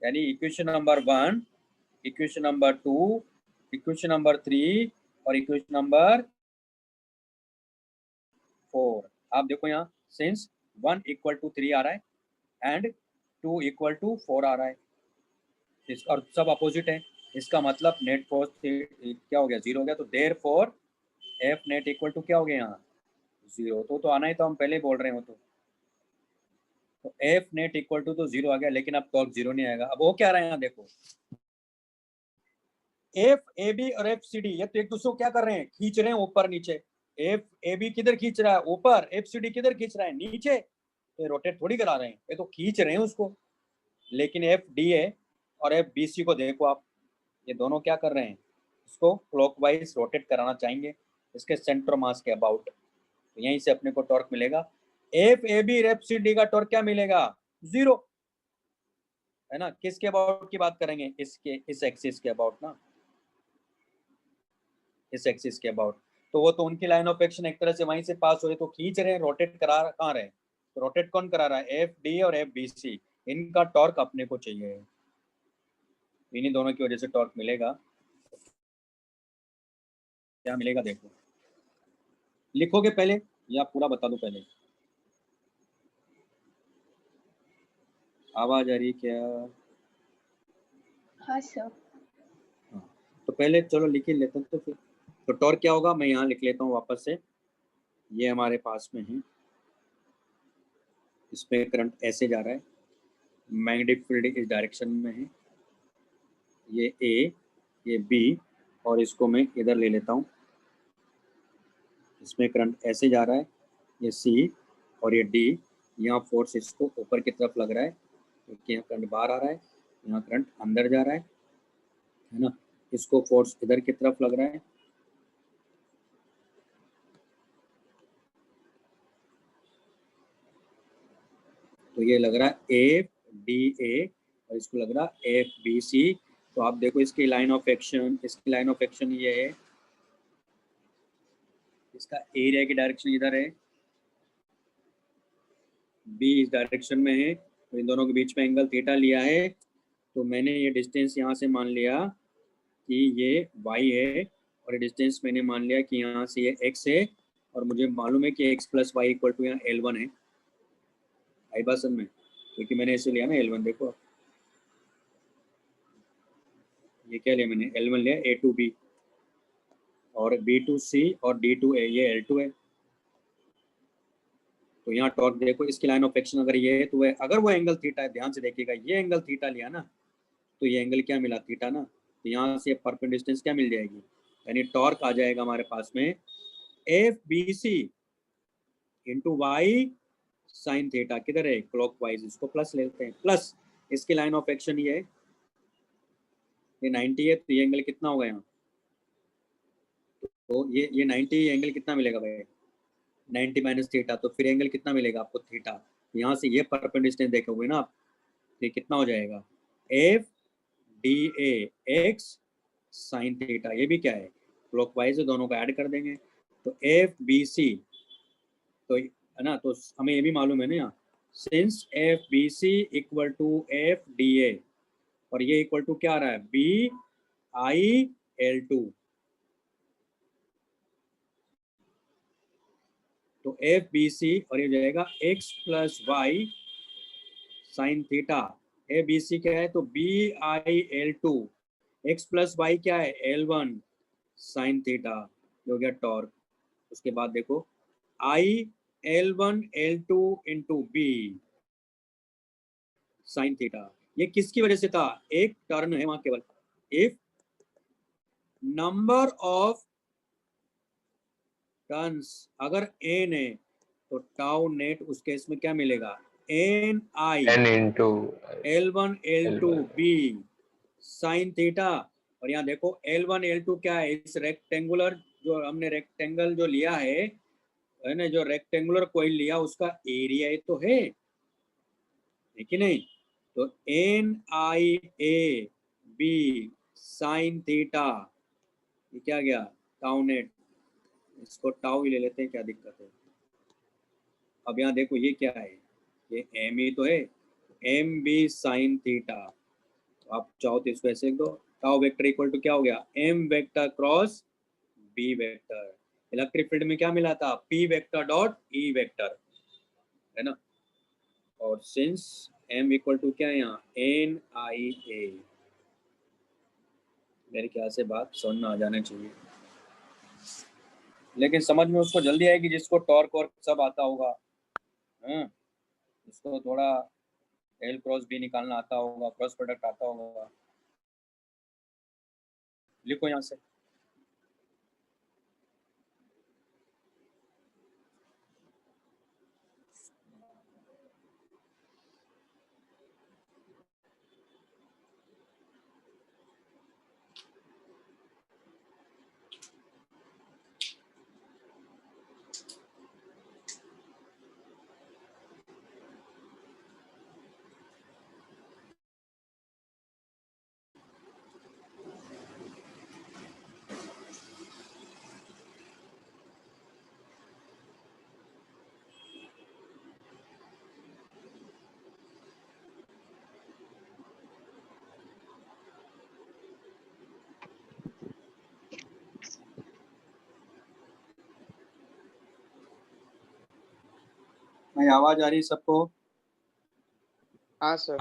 यानी equation number 1, equation number 2, equation number 3 और इक्वेशन नंबर 4। आप देखो यहाँ सिंस 1 इक्वल टू 3 आ रहा है एंड 2 इक्वल टू 4 आ रहा है, और सब अपोजिट है, इसका मतलब नेट फोर्स क्या हो गया, 0 हो गया। तो therefore F net equal to क्या हो गया यहाँ, 0। तो आना ही तो हम पहले बोल रहे हो, तो एफ नेट इक्वल टू तो 0 आ गया, लेकिन अब टॉर्क 0 नहीं आएगा। अब वो क्या आ रहा है यहाँ देखो, एफ ए बी और एफ सी डी ये तो एक दूसरे को क्या कर रहे हैं, खींच रहे हैं ऊपर नीचे। एफ ए बी किधर खींच रहा है, ऊपर, एफ सी डी किधर खींच रहा है, नीचे। तो रोटेट थोड़ी करा रहे हैं, ये तो खींच रहे हैं उसको। लेकिन एफ डी ए और एफ बी सी को देखो आप, ये दोनों क्या कर रहे हैं, इसको क्लॉकवाइज रोटेट कराना चाहेंगे इसके सेंटर मास के अबाउट। तो यहीं से अपने को टॉर्क मिलेगा, F A B F C D का टॉर्क क्या मिलेगा, 0, है ना। किसके अबाउट की बात करेंगे, इसके, इस एक्सिस के अबाउट ना, इस एक्सिस के अबाउट। तो वो तो उनकी लाइन ऑफ एक्शन एक तरह से वहीं से पास हो रही, तो खींच रहे हैं, रोटेट करा कहाँ रहे, तो रोटेट कौन करा रहा है, एफ डी और एफ बी सी, इनका टॉर्क अपने को चाहिए, इन्हीं दोनों की वजह से टॉर्क मिलेगा। क्या मिलेगा देखो, लिखोगे पहले या पूरा बता दो पहले, आवाज आ रही क्या, हाँ सर। हाँ तो पहले चलो लिख ही लेते हैं। तो फिर तो टॉर्क क्या होगा, मैं यहाँ लिख लेता हूँ वापस से, ये हमारे पास में है, इसमें करंट ऐसे जा रहा है, मैग्नेटिक फील्ड इस डायरेक्शन में है, ये ए, ये बी, और इसको मैं इधर ले लेता हूँ, इसमें करंट ऐसे जा रहा है, ये सी और ये डी, यहाँ फोर्स इसको ऊपर की तरफ लग रहा है, क्योंकि यहाँ करंट बाहर आ रहा है, यहाँ करंट अंदर जा रहा है ना, इसको फोर्स इधर की तरफ लग रहा है, तो ये लग रहा है एफ डी ए और इसको लग रहा है एफ बी सी। तो आप देखो इसकी लाइन ऑफ एक्शन, इसकी लाइन ऑफ एक्शन ये है, इसका एरिया की डायरेक्शन इधर है, बी इस डायरेक्शन में है, तो इन दोनों के बीच में एंगल थीटा लिया है। तो मैंने ये डिस्टेंस यहाँ से मान लिया कि ये y है, और ये डिस्टेंस मैंने मान लिया कि यहाँ से ये x है, और मुझे मालूम है कि x plus Y equal to यहाँ L1 है, आई बात समझ में, क्योंकि मैंने ऐसे लिया ना L1, देखो ये क्या लिया मैंने, L1 लिया A टू B और B टू C और D टू A, ये L2 है। तो यहाँ टॉर्क देखो, इसकी लाइन ऑफ एक्शन अगर ये है, तो अगर वो एंगल थीटा है, ध्यान से देखिएगा, ये एंगल थीटा लिया ना, तो ये एंगल क्या मिला, थीटा ना, तो यहाँ से परपेंडिकुलर डिस्टेंस क्या मिल जाएगी, यानी टॉर्क आ जाएगा हमारे पास में F B C into Y sine theta, किधर है, क्लॉकवाइज, इसको प्लस लेते हैं, प्लस इसकी लाइन ऑफ एक्शन ये है, ये 90 है, तो ये एंगल कितना होगा यहाँ, तो ये 90 एंगल कितना मिलेगा भाई, 90 माइनस थीटा, तो फिर एंगल कितना मिलेगा आपको, थीटा। यहाँ से ये परपेंडिकुलर डिस्टेंस देखोगे ना आप, तो कितना हो जाएगा, एफ डी ए एक्स साइन थीटा, ये भी क्या है, क्लॉकवाइज है, दोनों को ऐड कर देंगे, तो एफ बी सी, तो है ना, तो हमें ये भी मालूम है ना यहाँ, since F B C equal to F D A, और ये इक्वल टू क्या आ रहा है, बी आई एल टू, तो एफ बी सी और ये जाएगा X plus Y sine theta, A B C क्या है, तो B I L two, X plus Y क्या है, L1 साइन थीटा, हो गया टॉर्क। उसके बाद देखो I L1 L2 into B sine theta, ये किसकी वजह से था, एक टर्न है वहां केवल, इफ नंबर ऑफ टर्न्स अगर n है, तो टाउ नेट उस केस में क्या मिलेगा, एन आई n into L1 L2 L1. B sine theta. और यहाँ देखो L1 L2 क्या है, इस रेक्टेंगुलर जो हमने रेक्टेंगल जो लिया है ना, जो रेक्टेंगुलर कॉइल लिया उसका एरिया ही तो है कि नहीं। तो N I A B sine theta, ये क्या गया, टाउ नेट, इसको टाउ ही ले लेते हैं, क्या दिक्कत है। अब यहाँ देखो ये क्या है, ये एम ही तो है, एम बी साइन थीटा। तो आप चाहो तो इसको ऐसे लिख दो, टाउ वेक्टर इक्वल टू क्या हो गया, M vector cross B vector. Electric field में क्या मिला था, P vector dot E vector, है ना। और सिंस एम इक्वल टू क्या है यहाँ, एन आई ए। मेरे ख्याल से बात समझ में आ जाना चाहिए, लेकिन समझ में उसको जल्दी आएगी जिसको टॉर्क और सब आता होगा। हाँ, उसको थोड़ा एल क्रॉस बी निकालना आता होगा, क्रॉस प्रोडक्ट आता होगा। लिखो यहाँ से, भाई आवाज आ रही है सबको। हाँ सर।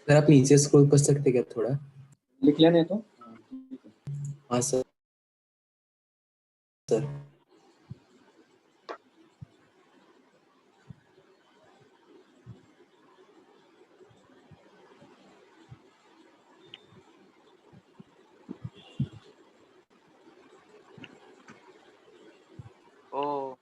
सर आप नीचे स्क्रॉल कर सकते क्या थोड़ा? लिख लेने तो। हाँ सर। सर ओ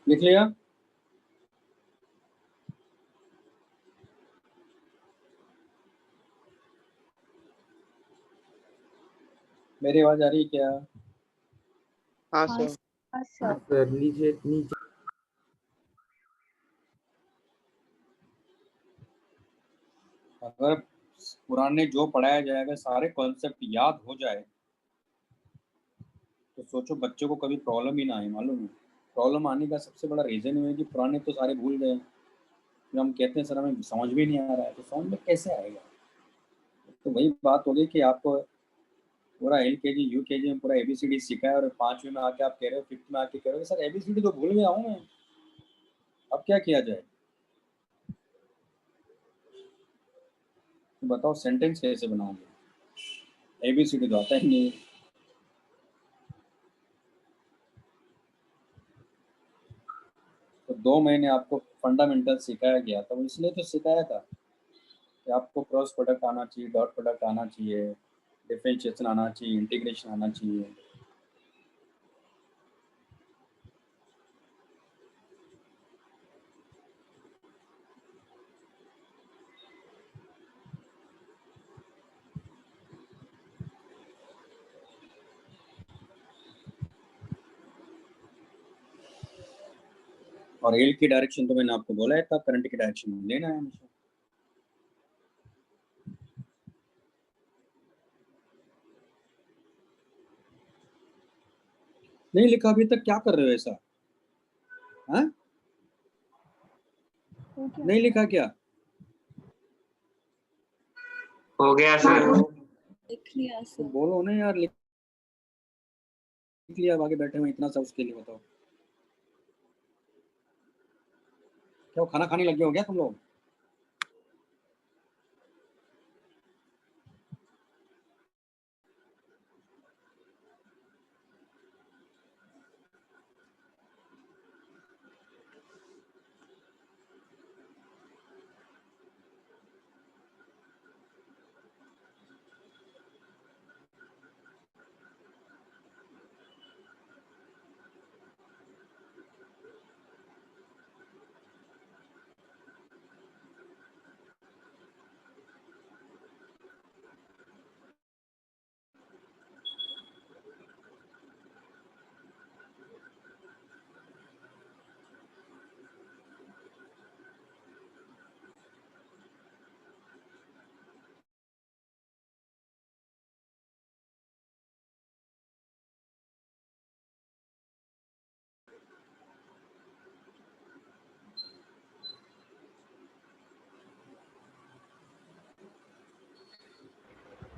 लिख लिया? मेरी आवाज आ रही है क्या? हाँ हाँ सर। हाँ सर। सर, नीचे नीचे। अगर पुराने जो पढ़ाया जाएगा सारे कॉन्सेप्ट याद हो जाए तो सोचो बच्चों को कभी प्रॉब्लम ही ना आए। मालूम है प्रॉब्लम आने का सबसे बड़ा रीजन ये है कि पुराने तो सारे भूल गए। जब हम कहते हैं सर हमें समझ भी नहीं आ रहा है, तो समझ में कैसे आएगा? तो वही बात हो गई कि आपको पूरा LKG UKG में पूरा ABCD सिखाया और 5वीं में आके आप कह रहे हो, 5th में आके कह रहे हो सर ABCD तो भूल गया हूँ मैं, अब क्या किया जाए? तो बताओ सेंटेंस कैसे बनाओगे? ABCD तो आता ही नहीं है। तो 2 महीने आपको फंडामेंटल सिखाया गया था, वो इसलिए तो सिखाया था कि आपको क्रॉस प्रोडक्ट आना चाहिए, डॉट प्रोडक्ट आना चाहिए, डिफरेंशिएशन आना चाहिए, इंटीग्रेशन आना चाहिए। और एल की डायरेक्शन तो मैंने आपको बोला था, करंट की डायरेक्शन में लेना है हमेशा। नहीं लिखा अभी तक, क्या कर रहे हो ऐसा? हाँ, नहीं लिखा क्या? हो गया सर। लिख लिया तो सर। बोलो ना यार, लिख लिया, अब आगे बैठे हुए इतना सा उसके लिए बताओ। क्या वो खाना खाने लगे हो क्या तुम लोग?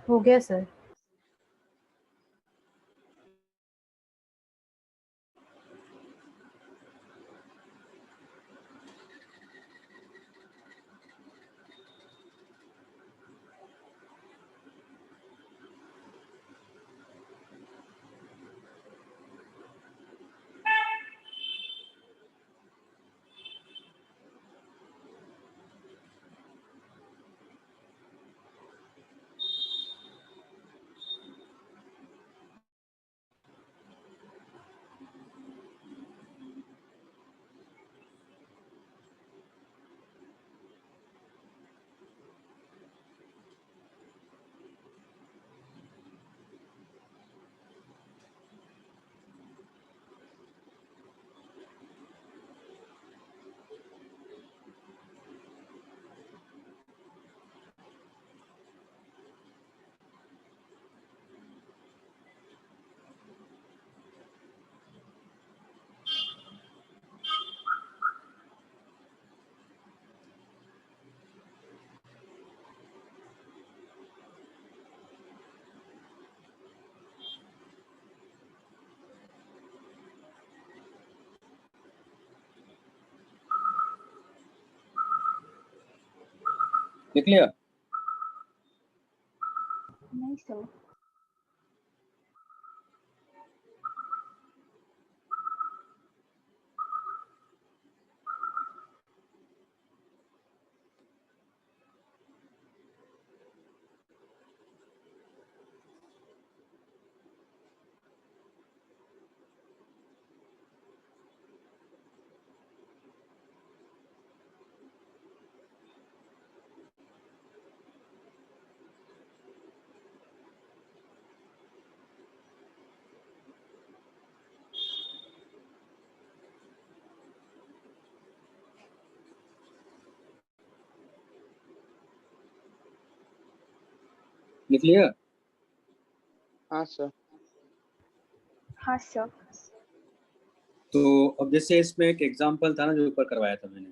हो गया सर। लिख लिया? नहीं सर। लिख लिया? हाँ सर। हाँ सर। तो अब जैसे इसमें एक एग्जांपल था ना जो ऊपर करवाया था मैंने,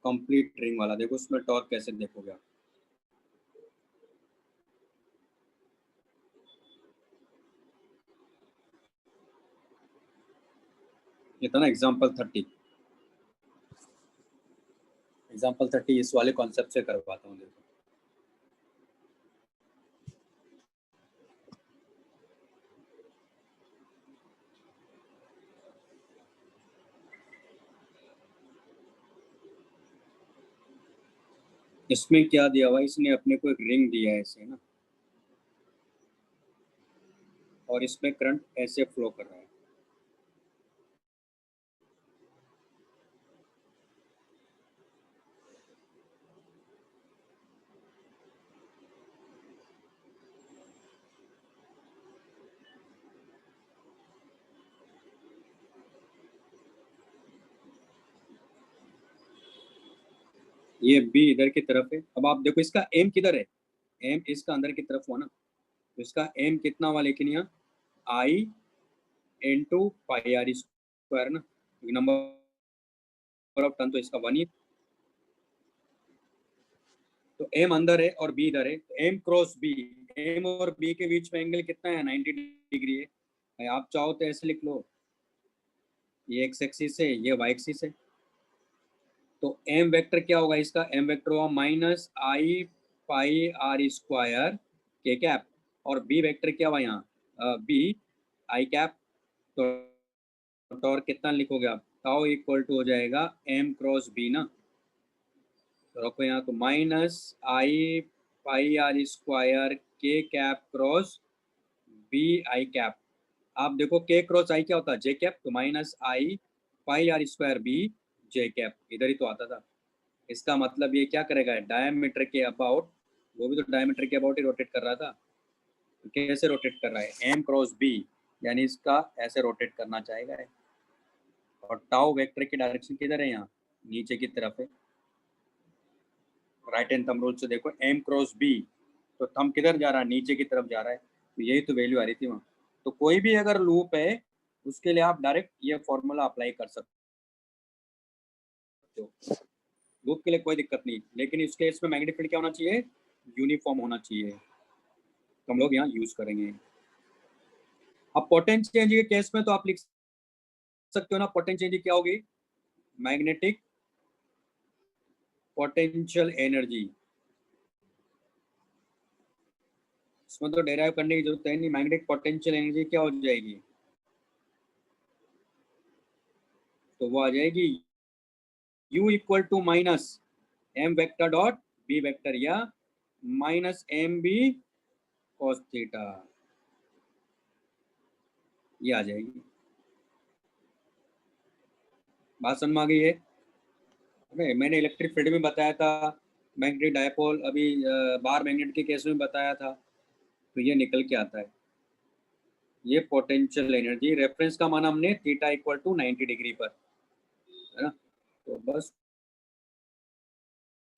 कंप्लीट रिंग वाला, देखो उसमें टॉर्क कैसे देखोगे आप। ये था ना एग्जांपल 30। एग्जांपल 30 इस वाले कॉन्सेप्ट से करवाता हूँ। देखो इसमें क्या दिया हुआ है, इसने अपने को एक रिंग दिया है ऐसे ना, और इसमें करंट ऐसे फ्लो कर रहा है। ये बी इधर की तरफ है। अब आप देखो इसका एम किधर है, एम इसका अंदर की तरफ हुआ ना, तो इसका एम कितना हुआ, लेकिन यहाँ आई इंटू पाई आर स्क्वायर ना, नंबर ऑफ टर्न तो इसका 1 ही। तो एम अंदर है और बी इधर है, तो एम क्रॉस बी, एम और बी के बीच में एंगल कितना है, 90 डिग्री है। आप चाहो तो ऐसे लिख लो, ये एक्स एक्सिस है, ये वाई एक्सिस है। तो एम वेक्टर क्या होगा, इसका एम वेक्टर होगा minus I pi R square के कैप, और बी वेक्टर क्या हुआ यहाँ बी आई कैप। तो टॉर्क कितना लिखोगे आप, टाउ इक्वल टू हो जाएगा एम क्रॉस बी ना, तो रखो यहाँ, तो minus I pi R square के cap cross B I cap. आप देखो के क्रॉस आई क्या होता है, जे कैप, तो minus I pi R square B J cap, इधर ही तो आता था। इसका मतलब ये क्या करेगा, डायमीटर के अबाउट, वो भी तो डायमीटर के अबाउट ही रोटेट कर रहा था। तो कैसे रोटेट कर रहा है, एम क्रॉस बी, यानी इसका ऐसे रोटेट करना चाहेगा है। और टाउ वेक्टर की डायरेक्शन किधर है, यहाँ नीचे की तरफ है। राइट हैंड थंब रूल से देखो एम क्रॉस बी, तो थंब किधर जा रहा है, नीचे की तरफ जा रहा है, तो यही तो वैल्यू आ रही थी वहाँ। तो कोई भी अगर लूप है उसके लिए आप डायरेक्ट ये फॉर्मूला अप्लाई कर सकते हो, लूप के लिए कोई दिक्कत नहीं, लेकिन इस केस में मैग्नेटिक फील्ड क्या होना चाहिए, यूनिफॉर्म होना चाहिए, तो हम लोग यहाँ यूज करेंगे। अब पोटेंशियल एनर्जी के केस में तो आप लिख सकते हो ना, पोटेंशियल एनर्जी क्या होगी, मैग्नेटिक पोटेंशियल एनर्जी। इसमें तो डेराइव करने की जरूरत है नहीं, मैग्नेटिक पोटेंशियल एनर्जी क्या हो जाएगी, तो वो आ जाएगी U equal to minus M vector dot B vector, या minus M B cos theta, ये आ जाएगी। बात समझ में आ गई है? अरे मैंने इलेक्ट्रिक फील्ड में बताया था, मैग्नेटिक डायपोल, अभी बार मैग्नेट के केस में बताया था, तो ये निकल के आता है, ये पोटेंशियल एनर्जी। रेफरेंस का माना हमने थीटा इक्वल टू 90 डिग्री पर, है ना। तो बस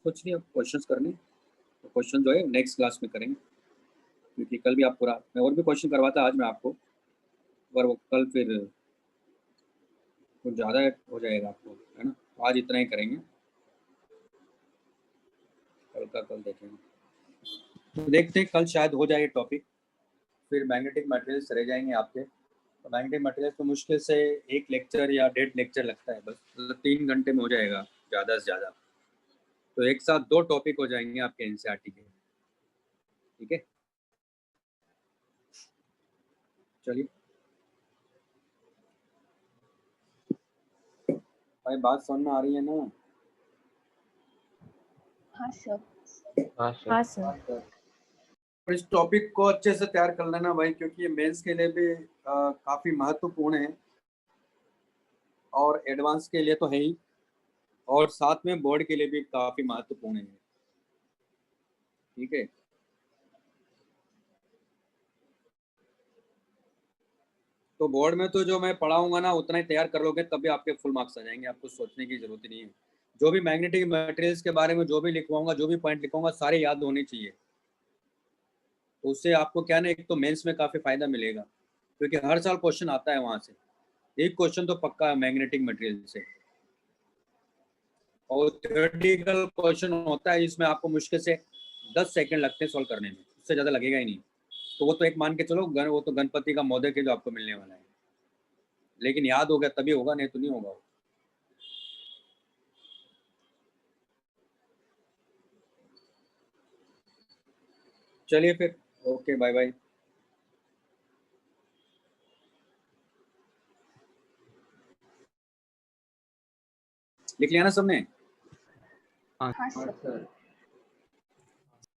कुछ नहीं, अब क्वेश्चंस करने, तो क्वेश्चन जो है नेक्स्ट क्लास में करेंगे, क्योंकि कल भी आप पूरा, मैं और भी क्वेश्चन करवाता आज मैं आपको, पर वो कल फिर कुछ ज़्यादा हो जाएगा आपको, है ना। तो आज इतना ही करेंगे, कल का कल देखेंगे। तो देखते हैं कल शायद हो जाए टॉपिक, फिर मैग्नेटिक मटेरियल्स रह जाएंगे आपके। तो मैग्नेटिक मटेरियल्स तो मुश्किल से 1 लेक्चर या 1.5 लेक्चर लगता है, बस मतलब 3 घंटे में हो जाएगा ज़्यादा से ज़्यादा। तो एक साथ 2 टॉपिक हो जाएंगे आपके एनसीईआरटी के, ठीक है। चलिए भाई, बात समझ में आ रही है ना? हाँ सर। हाँ सर। हाँ सर। और इस टॉपिक को अच्छे से तैयार कर लेना भाई, क्योंकि ये मेंस के लिए भी काफ़ी महत्वपूर्ण है, और एडवांस के लिए तो है ही, और साथ में बोर्ड के लिए भी काफ़ी महत्वपूर्ण है, ठीक है। तो बोर्ड में तो जो मैं पढ़ाऊंगा ना उतना ही तैयार कर लोगे, तभी आपके फुल मार्क्स आ जाएंगे, आपको सोचने की जरूरत ही नहीं है। जो भी मैग्नेटिक मटेरियल्स के बारे में जो भी लिखवाऊंगा, जो भी पॉइंट लिखवाऊंगा, सारे याद होने चाहिए, तो उससे आपको क्या ना, एक तो मेंस में काफ़ी फायदा मिलेगा, क्योंकि हर साल क्वेश्चन आता है वहाँ से, एक क्वेश्चन तो पक्का है मैग्नेटिक मटेरियल से, और थ्योरेटिकल क्वेश्चन होता है जिसमें आपको मुश्किल से 10 सेकंड लगते हैं सॉल्व करने में, उससे ज़्यादा लगेगा ही नहीं। तो वो तो एक मान के चलो वो तो गणपति का मोदक है जो आपको मिलने वाला है, लेकिन याद हो गया तभी होगा, नहीं तो नहीं होगा। चलिए फिर, ओके, बाय बाय। लिख लिया ना सबने? हाँ सर।